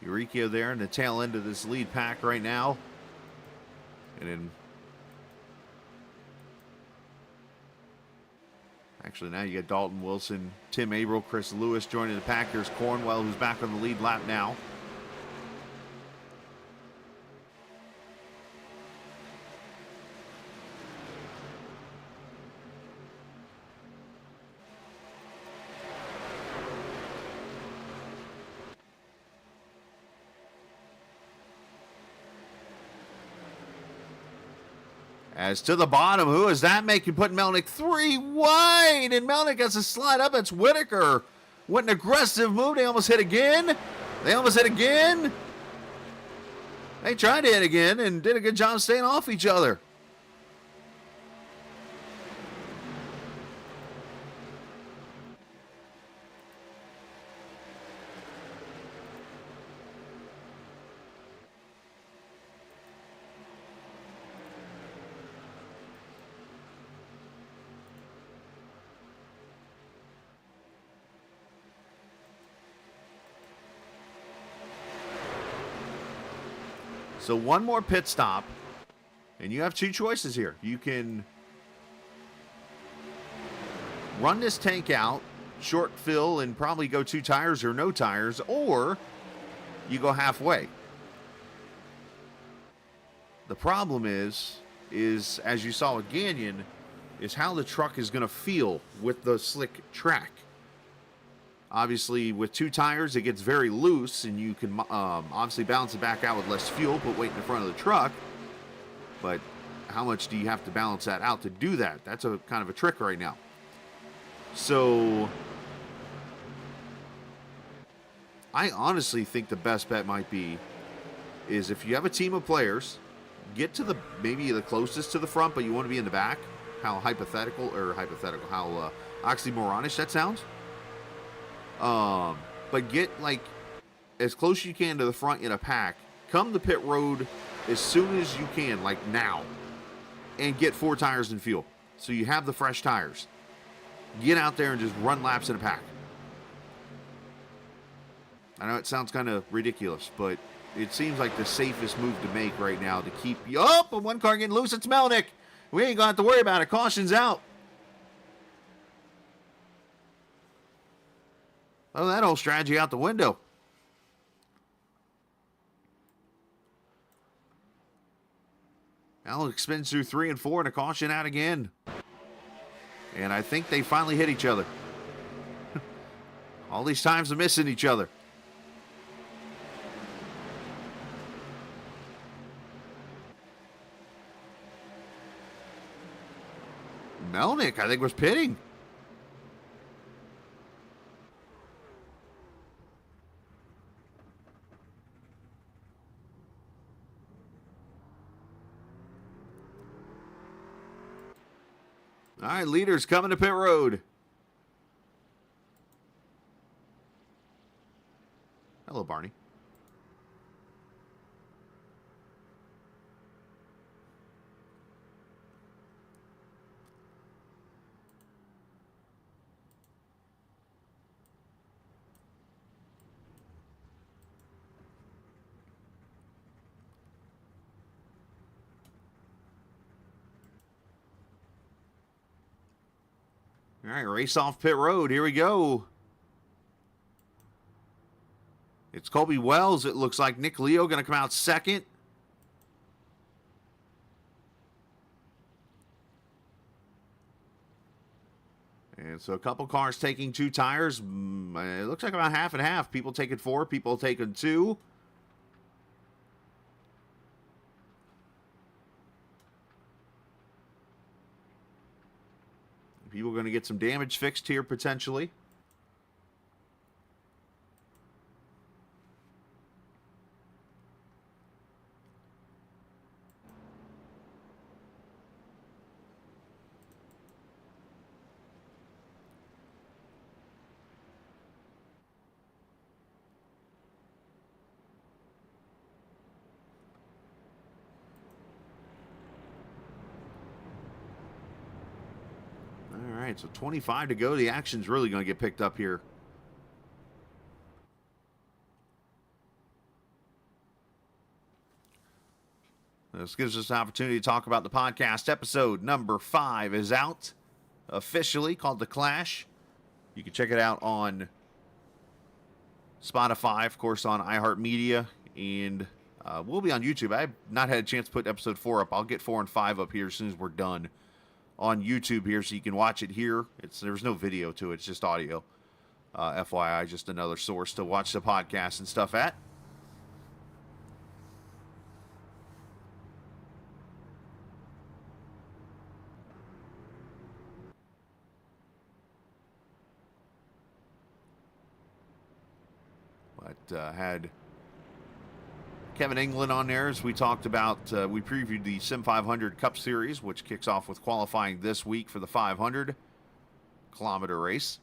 Eureka there in the tail end of this lead pack right now. And then actually now you got Dalton Wilson, Tim Averill, Chris Lewis joining the pack. Here's Cornwell, who's back on the lead lap now. As to the bottom, who is that making? Putting Melnick 3 wide, and Melnick has to slide up. It's Whitaker. What an aggressive move. They almost hit again. They almost hit again. They tried to hit again and did a good job staying off each other. So one more pit stop, and you have two choices here. You can run this tank out, short fill, and probably go 2 tires or no tires, or you go halfway. The problem is as you saw with Gagnon, is how the truck is going to feel with the slick track. Obviously, with 2 tires, it gets very loose, and you can obviously balance it back out with less fuel, put weight in the front of the truck. But how much do you have to balance that out to do that? That's a kind of a trick right now. So I honestly think the best bet might be is if you have a team of players, get to the maybe the closest to the front, but you want to be in the back. How how oxymoronish that sounds. But get like as close as you can to the front in a pack, come to pit road as soon as you can, like now, and get 4 tires and fuel. So you have the fresh tires. Get out there and just run laps in a pack. I know it sounds kind of ridiculous, but it seems like the safest move to make right now to keep you up. And one car getting loose. It's Melnick. We ain't going to have to worry about it. Caution's out. Oh, that whole strategy out the window. Alex spins through 3 and 4 and a caution out again. And I think they finally hit each other. All these times of missing each other. Melnick, I think, was pitting. All right, leaders coming to pit road. Hello, Barney. All right, race off pit road. Here we go. It's Colby Wells. It looks like Nick Leo going to come out second. And so a couple cars taking 2 tires. It looks like about half and half. People taking 4, people taking 2. People are going to get some damage fixed here potentially. All right, so 25 to go. The action's really going to get picked up here. This gives us an opportunity to talk about the podcast. Episode number 5 is out officially, called The Clash. You can check it out on Spotify, of course, on iHeartMedia, and we'll be on YouTube. I've not had a chance to put episode 4 up. I'll get 4 and 5 up here as soon as we're done on YouTube here, so you can watch it here. There's no video to it, it's just audio. FYI, just another source to watch the podcast and stuff at. But had Kevin England on there as we talked about. We previewed the Sim 500 Cup Series, which kicks off with qualifying this week for the 500-kilometer race.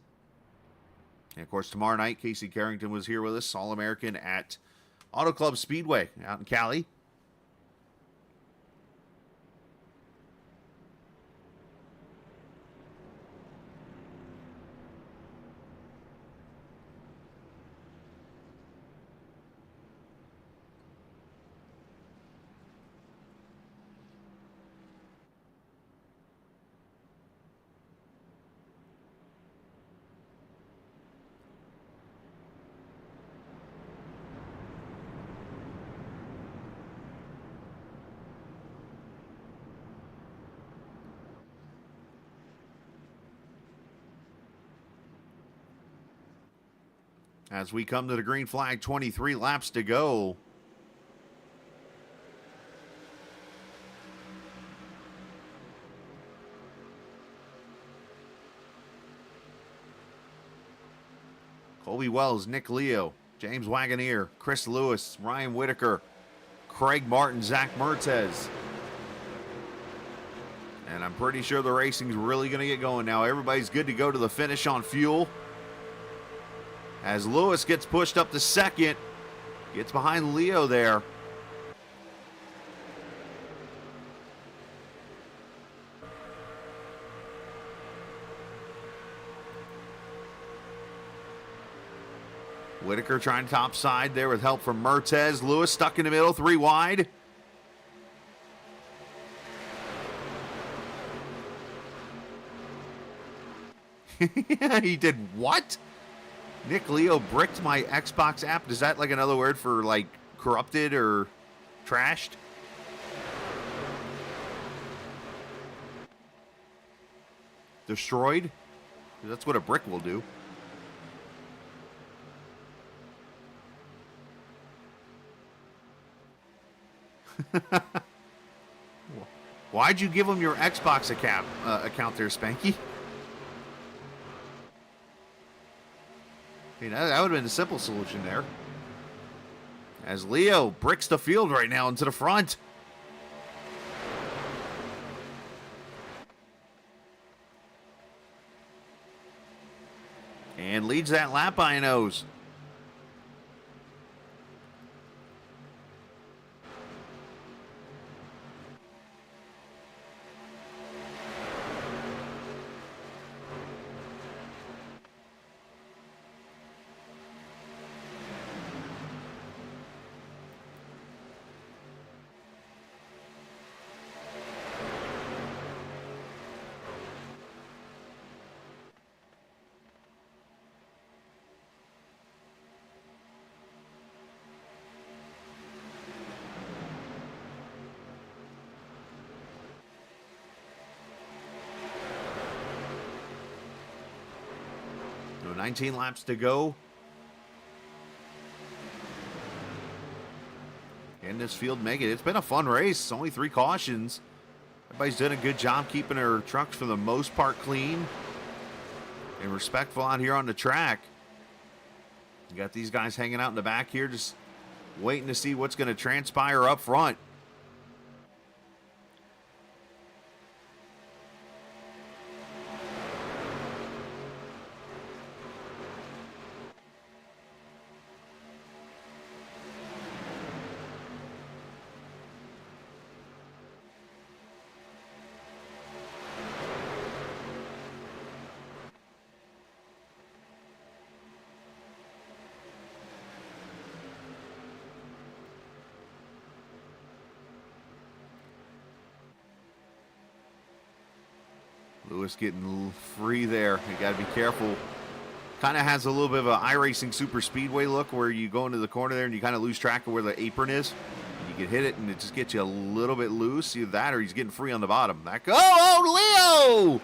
And, of course, tomorrow night, Casey Carrington was here with us, All-American at Auto Club Speedway out in Cali. As we come to the green flag, 23 laps to go. Colby Wells, Nick Leo, James Wagoneer, Chris Lewis, Ryan Whitaker, Craig Martin, Zach Mertez. And I'm pretty sure the racing's really going to get going now. Everybody's good to go to the finish on fuel. As Lewis gets pushed up to second, gets behind Leo there. Whitaker trying top side there with help from Mertez. Lewis stuck in the middle, 3 wide. He did what? Nick Leo bricked my Xbox app. Is that like another word for like corrupted or trashed? Destroyed? That's what a brick will do. Why'd you give him your Xbox account there, Spanky? I mean, that would have been a simple solution there. As Leo bricks the field right now into the front. And leads that lap by a nose. So 19 laps to go. In this field, make it. It's been a fun race. Only 3 cautions. Everybody's done a good job keeping their trucks for the most part clean and respectful out here on the track. You got these guys hanging out in the back here, just waiting to see what's going to transpire up front. Lewis getting free there. You got to be careful. Kind of has a little bit of an iRacing Superspeedway look where you go into the corner there and you kind of lose track of where the apron is. You can hit it and it just gets you a little bit loose. Either that or he's getting free on the bottom. Back. Oh,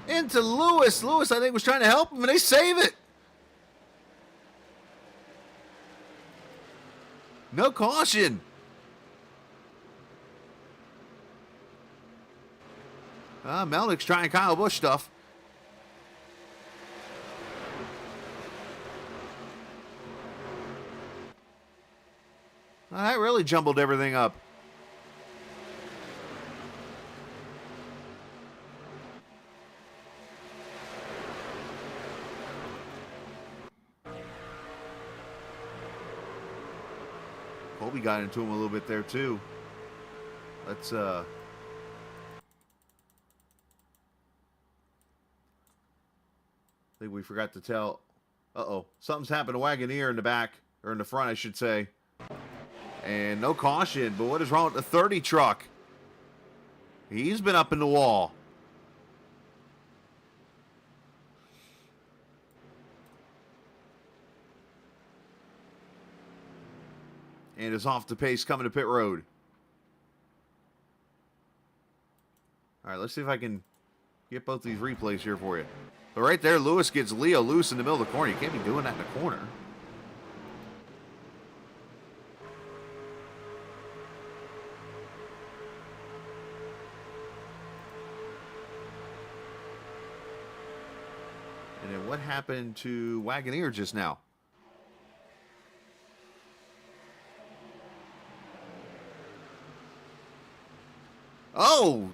Leo! Into Lewis. Lewis, I think, was trying to help him and they save it. No caution. Melnick's trying Kyle Busch stuff. That really jumbled everything up. Colby got into him a little bit there too. Let's I think we forgot to tell. Something's happened to Wagoneer in the back, or in the front, I should say. And no caution, but what is wrong with the 30 truck? He's been up in the wall. And is off the pace coming to pit road. All right, let's see if I can get both these replays here for you. But right there, Lewis gets Leo loose in the middle of the corner. You can't be doing that in the corner. And then what happened to Wagoneer just now? Oh,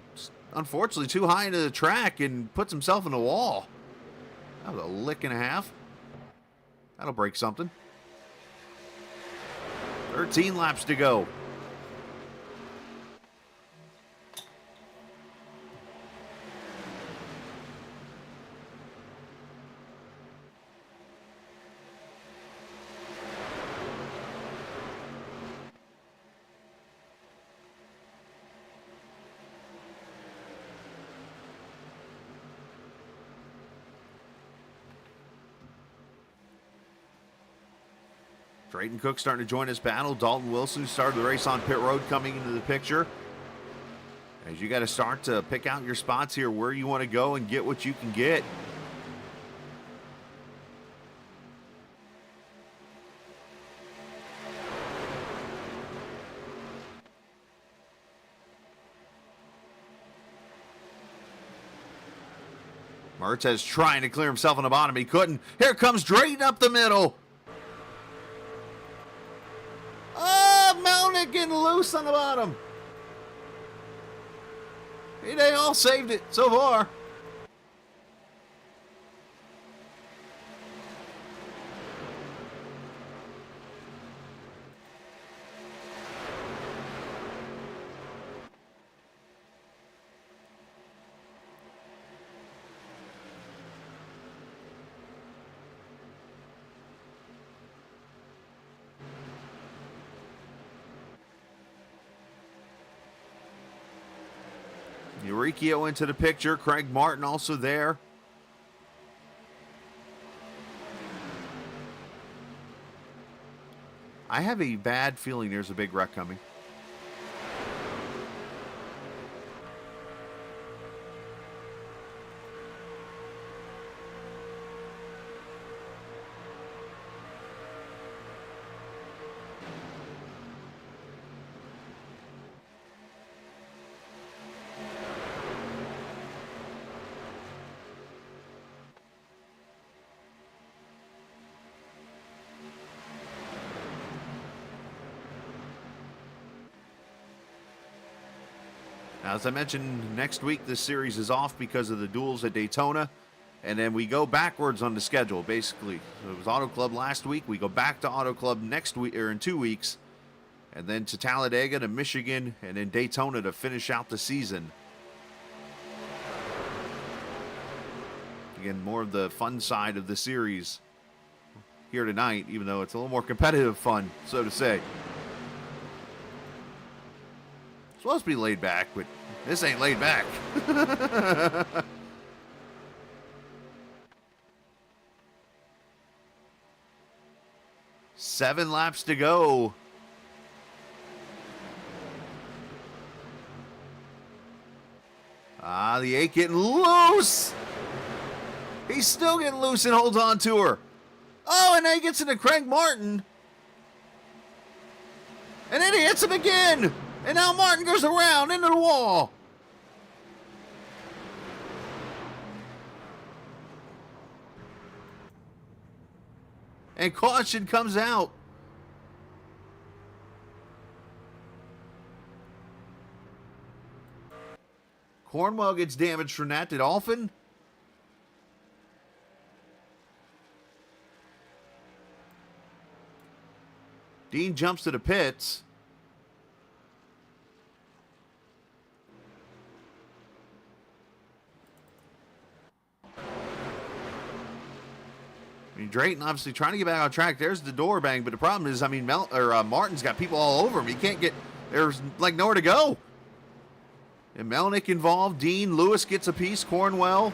unfortunately too high into the track and puts himself in the wall. That was a lick and a half. That'll break something. 13 laps to go. Drayton Cook starting to join this battle. Dalton Wilson, who started the race on pit road, coming into the picture. As you got to start to pick out your spots here, where you want to go and get what you can get. Mertz trying to clear himself on the bottom. He couldn't. Here comes Drayton up the middle. Oh, Melnick getting loose on the bottom. They all saved it so far. Eurykio into the picture. Craig Martin also there. I have a bad feeling there's a big wreck coming. Now, as I mentioned, next week this series is off because of the duels at Daytona, and then we go backwards on the schedule, basically. So it was Auto Club last week. We go back to Auto Club next week, or in 2 weeks, and then to Talladega, to Michigan, and then Daytona to finish out the season. Again, more of the fun side of the series here tonight, even though it's a little more competitive fun, so to say. It's supposed to be laid back, but this ain't laid back. 7 laps to go. The 8 getting loose. He's still getting loose and holds on to her. Oh, and then he gets into Craig Martin. And then he hits him again. And now Martin goes around into the wall. And caution comes out. Cornwell gets damaged from that. Did Alphin? Dean jumps to the pits. I mean, Drayton obviously trying to get back on track. There's the door bang, but the problem is, I mean, Martin's got people all over him. He can't get, there's like nowhere to go. And Melnick involved. Dean Lewis gets a piece. Cornwell.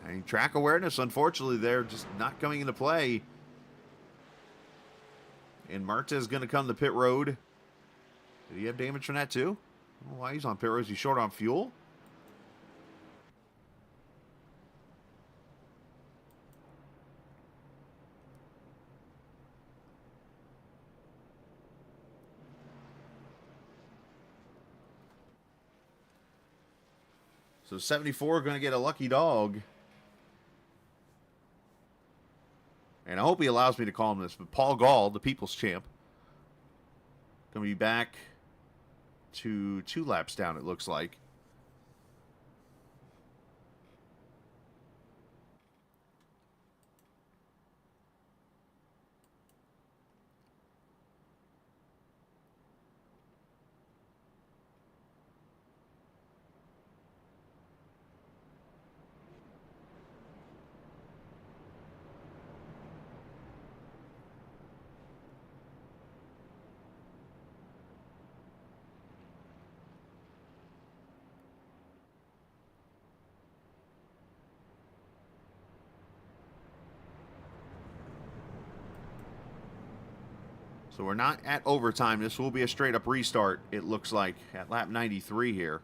I mean, track awareness, unfortunately, they're just not coming into play. And Marta is going to come to pit road. Did he have damage from that too? I don't know why he's on pit road. Is he short on fuel? So 74 going to get a lucky dog. And I hope he allows me to call him this, but Paul Gall, the People's Champ, going to be back to 2 laps down, it looks like. So we're not at overtime. This will be a straight-up restart, it looks like, at lap 93 here.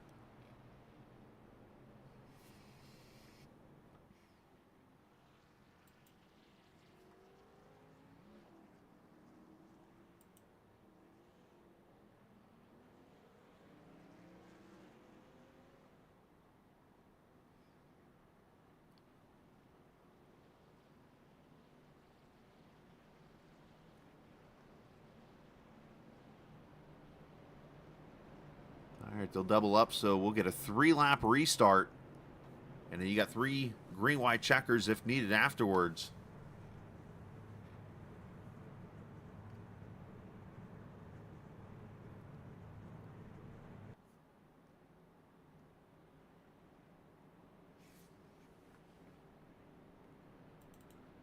All right, they'll double up, so we'll get a 3-lap restart. And then you got 3 green-white checkers if needed afterwards.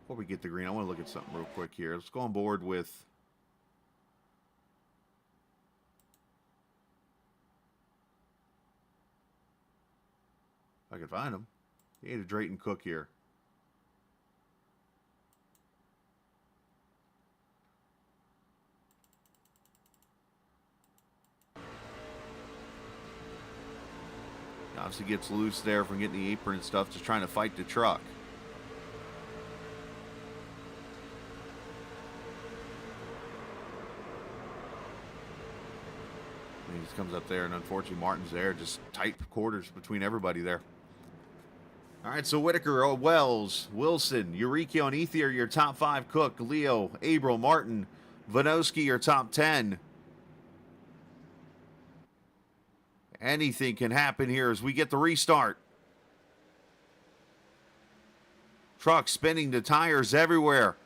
Before we get the green, I want to look at something real quick here. Let's go on board with... if I can find him. He ate a Drayton Cook here. Obviously gets loose there from getting the apron and stuff, just trying to fight the truck. And he just comes up there, and unfortunately Martin's there. Just tight quarters between everybody there. All right, so Whitaker, Wells, Wilson, Eureka, and Ethier, your top 5. Cook, Leo, Abril, Martin, Vanoski, your top 10. Anything can happen here as we get the restart. Truck spinning, the tires everywhere.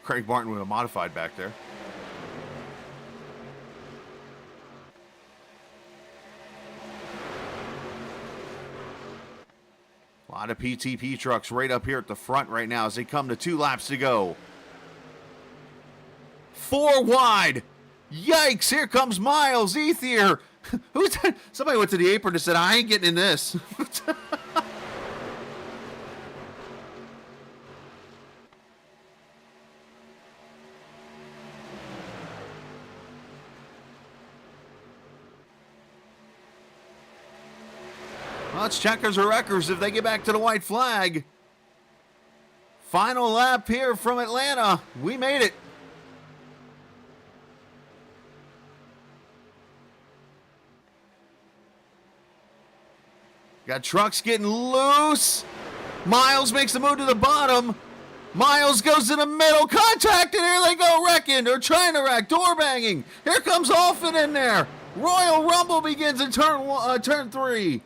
Craig Martin with a modified back there. A lot of PTP trucks right up here at the front right now as they come to 2 laps to go. 4 wide. Yikes, here comes Miles Ethier. Who's that? Somebody went to the apron and said, I ain't getting in this. Well, it's checkers or wreckers if they get back to the white flag. Final lap here from Atlanta. We made it. Got trucks getting loose. Miles makes the move to the bottom. Miles goes to the middle. Contact, and here they go wrecking. They're trying to wreck. Door banging. Here comes Alfin in there. Royal Rumble begins in turn 3.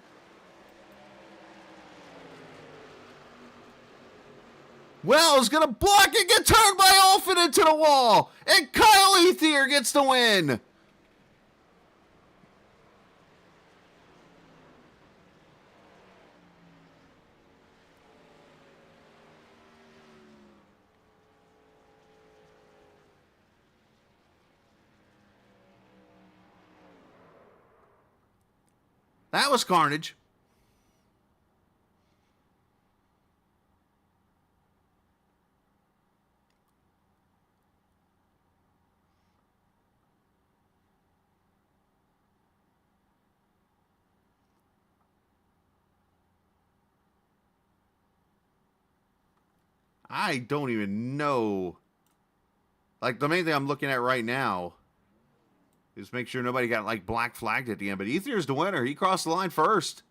Wells gonna block and get turned by Alfin into the wall. And Kyle Ethier gets the win. That was carnage. I don't even know. Like, the main thing I'm looking at right now is make sure nobody got, like, black flagged at the end. But Ethier's the winner. He crossed the line first.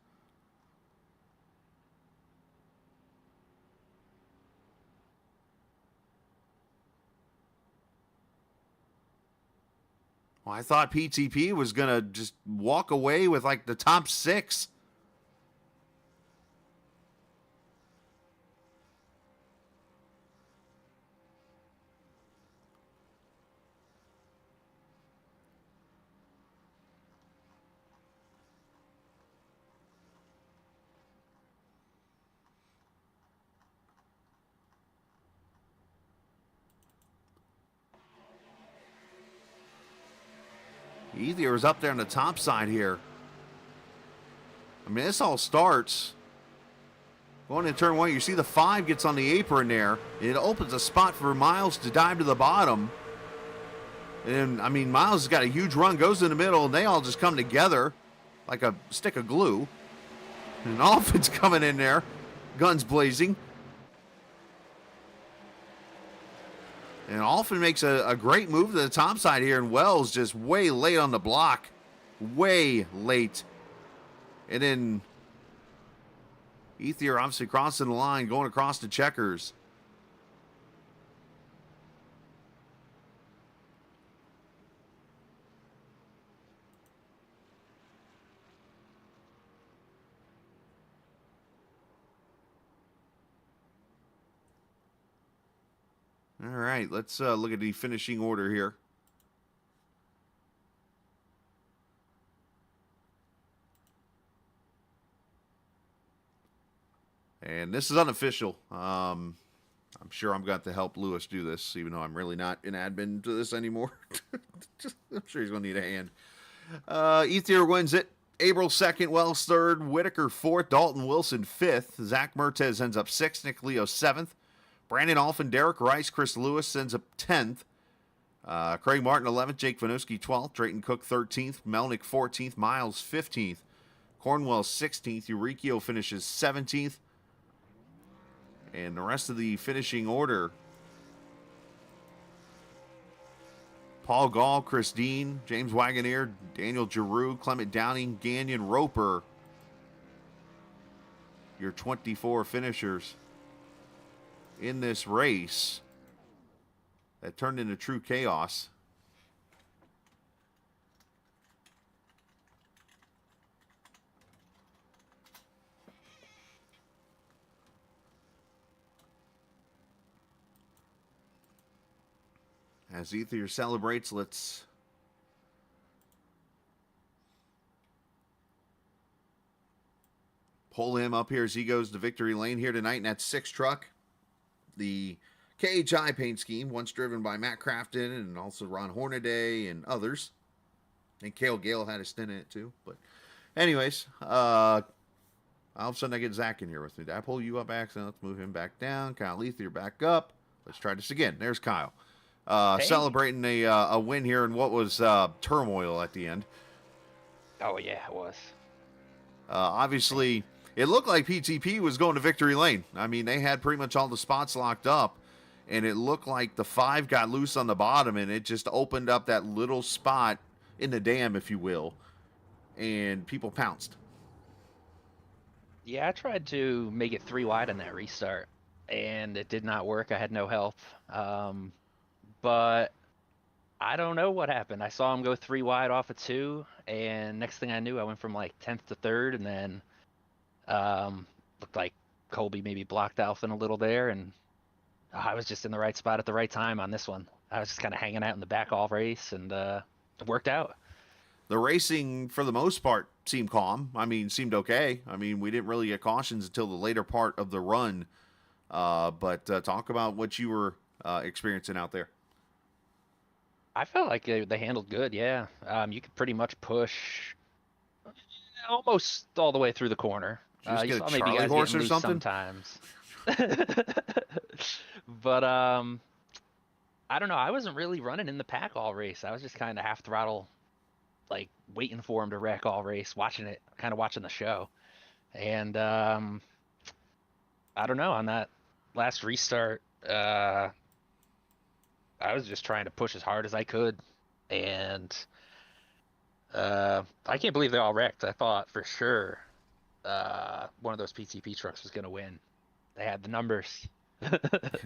Well, I thought PTP was going to just walk away with, like, the top 6. Ethier is up there on the top side here. I mean, this all starts going into turn 1. You see the 5 gets on the apron there. It opens a spot for Miles to dive to the bottom. And, I mean, Miles has got a huge run, goes in the middle, and they all just come together like a stick of glue. And Alfred's coming in there, guns blazing. And Alfred makes a great move to the top side here, and Wells just way late on the block. Way late. And then Ethier obviously crossing the line, going across the checkers. All right, let's look at the finishing order here. And this is unofficial. I'm sure I'm going to help Lewis do this, even though I'm really not an admin to this anymore. I'm sure he's going to need a hand. Ethier wins it. April 2nd, Wells 3rd, Whitaker 4th, Dalton Wilson 5th, Zach Mertez ends up 6th, Nick Leo 7th, Brandon Alphin, Derek Rice, Chris Lewis ends up 10th, Craig Martin 11th, Jake Vanuski 12th, Drayton Cook 13th, Melnick 14th, Miles 15th, Cornwell 16th, Eurykio finishes 17th, and the rest of the finishing order: Paul Gall, Chris Dean, James Wagoneer, Daniel Giroux, Clement Downing, Gagnon, Roper. Your 24 finishers in this race that turned into true chaos. As Ethier celebrates, let's pull him up here as he goes to victory lane here tonight in that 6 truck. The KHI paint scheme, once driven by Matt Crafton and also Ron Hornaday and others. And Cale Gale had a stint in it too. But anyways, all of a sudden I get Zach in here with me. Did I pull you up accident? Let's move him back down. Kyle Ethier back up. Let's try this again. There's Kyle. Hey. Celebrating a win here in what was turmoil at the end. Oh, yeah, it was. Obviously, it looked like PTP was going to victory lane. I mean, they had pretty much all the spots locked up, and it looked like the 5 got loose on the bottom, and it just opened up that little spot in the dam, if you will, and people pounced. Yeah, I tried to make it 3 wide on that restart, and it did not work. I had no help. But I don't know what happened. I saw him go 3 wide off of 2, and next thing I knew, I went from like 10th to 3rd, and then looked like Colby maybe blocked Alphin a little there, and I was just in the right spot at the right time on this one. I was just kind of hanging out in the back all race, and it worked out. The racing, for the most part, seemed calm. I mean, seemed okay. I mean, we didn't really get cautions until the later part of the run. But talk about what you were experiencing out there. I felt like they handled good, yeah. You could pretty much push almost all the way through the corner. Did you You just saw get a maybe Charlie guys horse getting or loose something? sometimes. But I don't know. I wasn't really running in the pack all race. I was just kind of half throttle, like waiting for him to wreck all race, watching the show. And I don't know, on that last restart, I was just trying to push as hard as I could, and I can't believe they all wrecked. I thought for sure one of those PTP trucks was going to win. They had the numbers.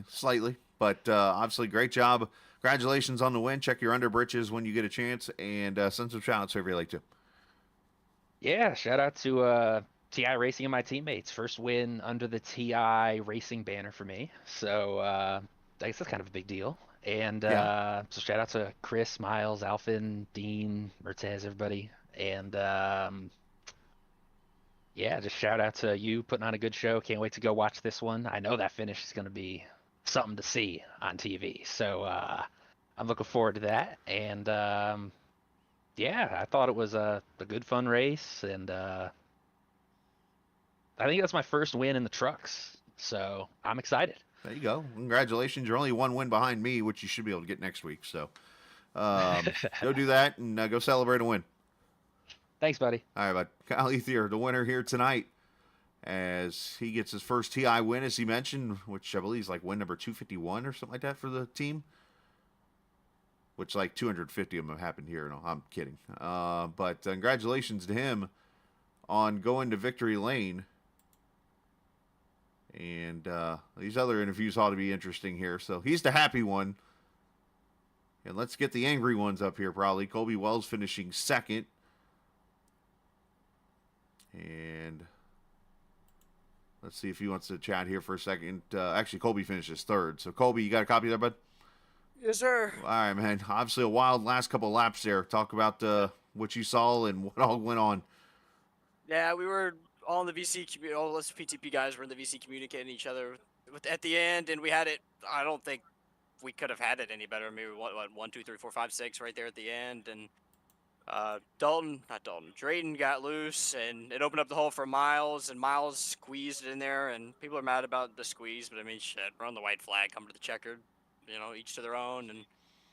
Slightly, but obviously great job. Congratulations on the win. Check your under britches when you get a chance, and send some shout-outs whoever you like to. Yeah, shout out to TI Racing and my teammates. First win under the TI Racing banner for me, so I guess that's kind of a big deal. And so shout out to Chris, Miles, Alphin, Dean, Mertez, everybody. And yeah, just shout out to you putting on a good show. Can't wait to go watch this one. I know that finish is going to be something to see on TV. So I'm looking forward to that. And Yeah, I thought it was a good fun race, and I think that's my first win in the trucks, so I'm excited. There you go. Congratulations. You're only one win behind me, which you should be able to get next week. So go do that and go celebrate a win. Thanks, buddy. All right, bud. Kyle Ethier, the winner here tonight, as he gets his first TI win, as he mentioned, which I believe is like win number 251 or something like that for the team. Which like 250 of them have happened here. No, I'm kidding. But congratulations to him on going to victory lane. And these other interviews ought to be interesting here. So he's the happy one. And let's get the angry ones up here, probably. Colby Wells finishing second. And let's see if he wants to chat here for a second. Actually, Colby finishes third. So, Colby, you got a copy there, bud? Yes, sir. All right, man. Obviously, a wild last couple of laps there. Talk about what you saw and what all went on. Yeah, we were all in the VC community. All us PTP guys were in the VC communicating each other at the end, and we had it. I don't think we could have had it any better. Maybe what 1, 2, 3, 4, 5, 6 right there at the end, and Drayton got loose, and it opened up the hole for Miles, and Miles squeezed it in there, and people are mad about the squeeze, but I mean, shit, we're on the white flag, come to the checkered, each to their own, and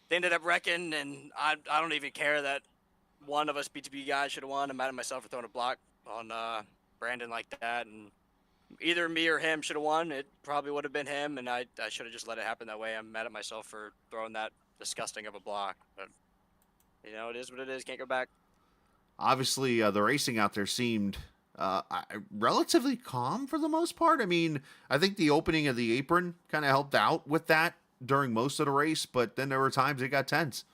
they ended up wrecking, and I don't even care that one of us BTB guys should have won. I'm mad at myself for throwing a block on Brandon like that, and either me or him should have won. It probably would have been him, and I should have just let it happen that way. I'm mad at myself for throwing that disgusting of a block, but it is what it is. Can't go back. Obviously, the racing out there seemed relatively calm for the most part. I mean, I think the opening of the apron kind of helped out with that during most of the race, but then there were times it got tense.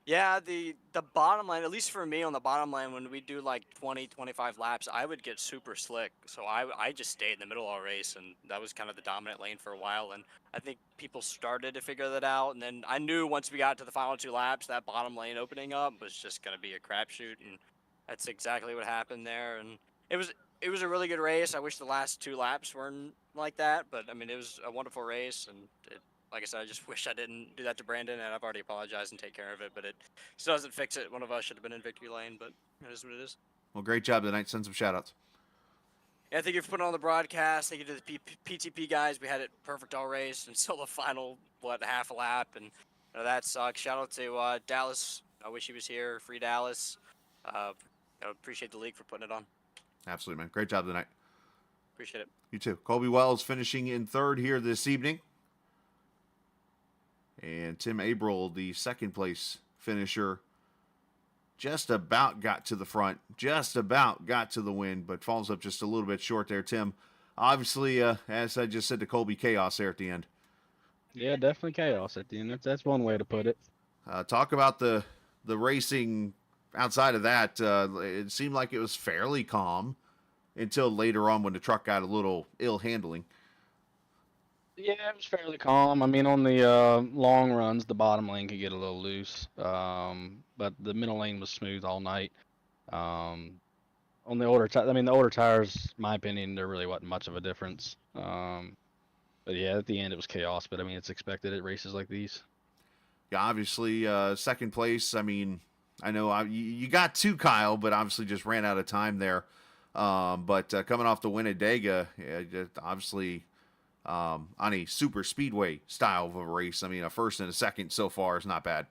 Yeah, the bottom line, at least for me on the bottom line, when we do like 20, 25 laps, I would get super slick. So I just stayed in the middle of our race, and that was kind of the dominant lane for a while. And I think people started to figure that out. And then I knew once we got to the final 2 laps, that bottom lane opening up was just going to be a crapshoot. And that's exactly what happened there. And it was a really good race. I wish the last 2 laps weren't like that, but I mean, it was a wonderful race, and like I said, I just wish I didn't do that to Brandon, and I've already apologized and take care of it, but it still doesn't fix it. One of us should have been in victory lane, but it is what it is. Well, great job tonight. Send some shout-outs. Yeah, thank you for putting on the broadcast. Thank you to the PTP guys. We had it perfect all race until the final, half a lap, and that sucks. Shout out to Dallas. I wish he was here. Free Dallas. I appreciate the league for putting it on. Absolutely, man. Great job tonight. Appreciate it. You too. Colby Wells finishing in third here this evening. And Tim Abril, the second place finisher, just about got to the front, just about got to the win, but falls up just a little bit short there, Tim. Obviously, as I just said to Colby, chaos there at the end. Yeah, definitely chaos at the end. That's one way to put it. Talk about the racing outside of that. It seemed like it was fairly calm until later on when the truck got a little ill handling. Yeah, it was fairly calm. I mean, on the long runs, the bottom lane could get a little loose, but the middle lane was smooth all night. On the older the older tires, in my opinion, there really wasn't much of a difference. But yeah, at the end, it was chaos. But I mean, it's expected at races like these. Yeah, obviously, second place. I mean, I know you got to Kyle, but obviously just ran out of time there. But coming off the win at Dega, obviously. On a super speedway style of a race. I mean, a first and a second so far is not bad.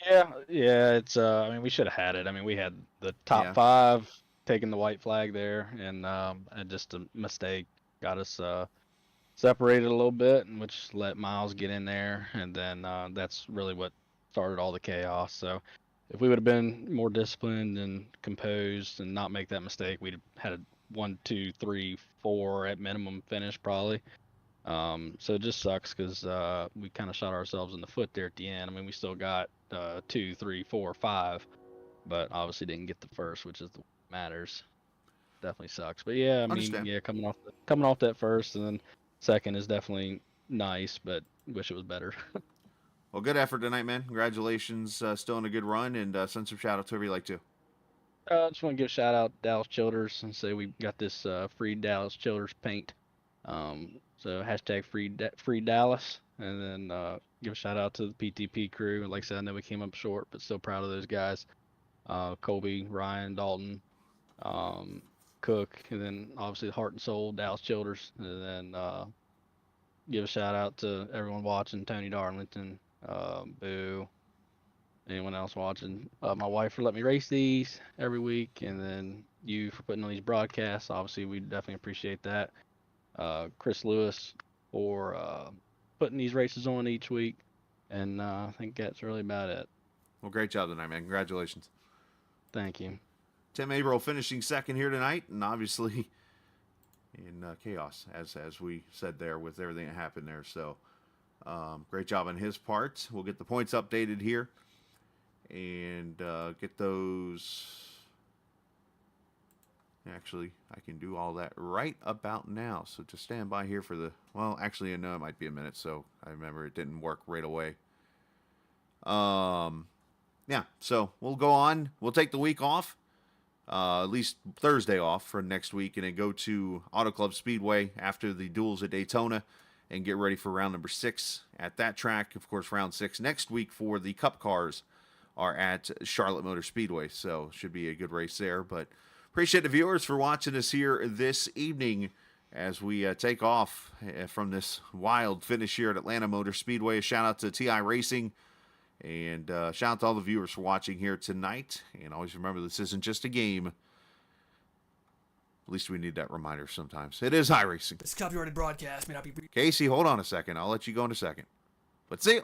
Yeah, it's I mean, we should have had it. I mean, we had the top 5 taking the white flag there, and just a mistake got us separated a little bit, and which let Miles get in there, and then that's really what started all the chaos. So if we would have been more disciplined and composed and not make that mistake, we'd have had a 1, 2, 3, 4 at minimum finish probably. So it just sucks because we kind of shot ourselves in the foot there at the end. I mean, we still got 2, 3, 4, 5, but obviously didn't get the first, which is the matters. Definitely sucks. But yeah, I mean, yeah, coming off that first and then second is definitely nice, but wish it was better. Well, good effort tonight, man. Congratulations. Still in a good run, and send some shout outs whoever you like to. I just want to give a shout out to Dallas Childers and say we got this free Dallas Childers paint. So hashtag free Dallas, and then give a shout out to the PTP crew. Like I said, I know we came up short, but still proud of those guys. Colby, Ryan, Dalton, Cook, and then obviously the heart and soul, Dallas Childers. And then give a shout out to everyone watching, Tony Darlington, Boo, anyone else watching. My wife for letting me race these every week, and then you for putting on these broadcasts. Obviously, we definitely appreciate that. Chris Lewis for putting these races on each week, and I think that's really about it. Well, great job tonight, man. Congratulations. Thank you. Tim Averill finishing second here tonight, and obviously in chaos, as we said there with everything that happened there. So great job on his part. We'll get the points updated here and get those. Actually, I can do all that right about now. So just stand by here for the, well, actually, I know it might be a minute. So I remember it didn't work right away. Yeah, so we'll go on. We'll take the week off, at least Thursday off for next week, and then go to Auto Club Speedway after the duels at Daytona and get ready for round number 6 at that track. Of course, round 6 next week for the Cup cars are at Charlotte Motor Speedway. So should be a good race there, but appreciate the viewers for watching us here this evening as we take off from this wild finish here at Atlanta Motor Speedway. A shout out to TI Racing, and shout out to all the viewers for watching here tonight. And always remember, this isn't just a game. At least we need that reminder sometimes. It is iRacing. This copyrighted broadcast may not be... Casey, hold on a second. I'll let you go in a second. But see you.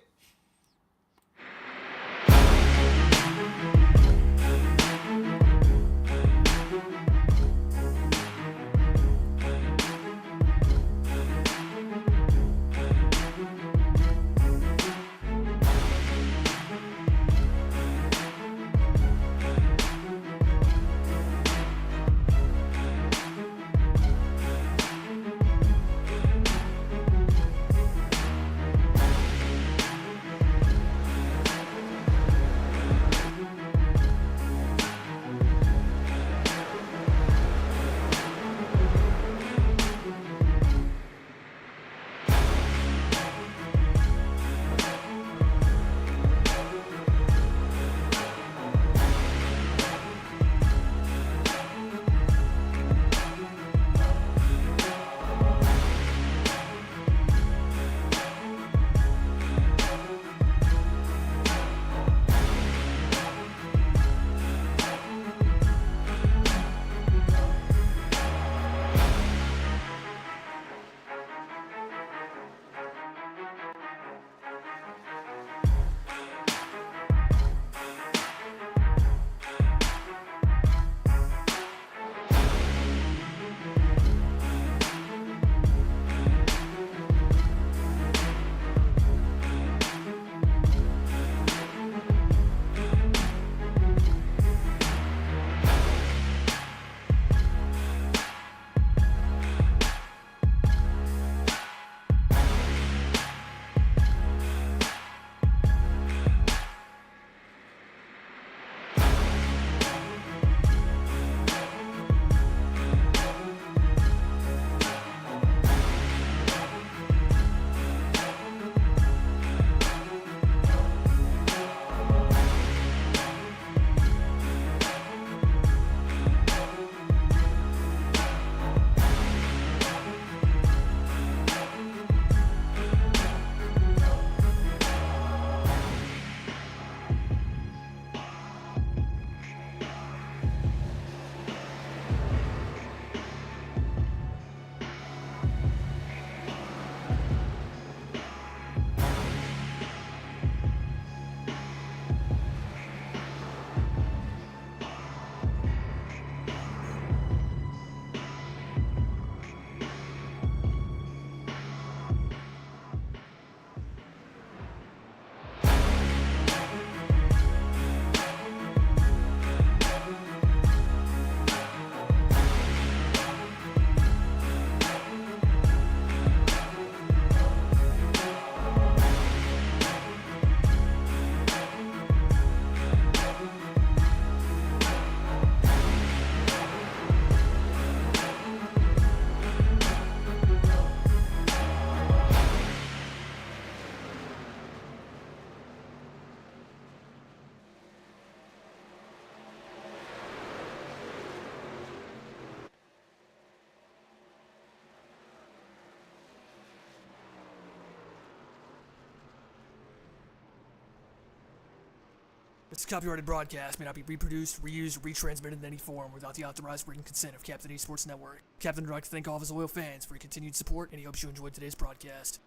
This copyrighted broadcast may not be reproduced, reused, or retransmitted in any form without the authorized written consent of Captain Esports Network. Captain would like to thank all of his loyal fans for your continued support, and he hopes you enjoyed today's broadcast.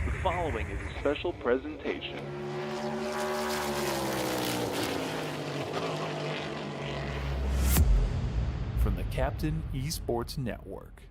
The following is a special presentation. From the Captain Esports Network.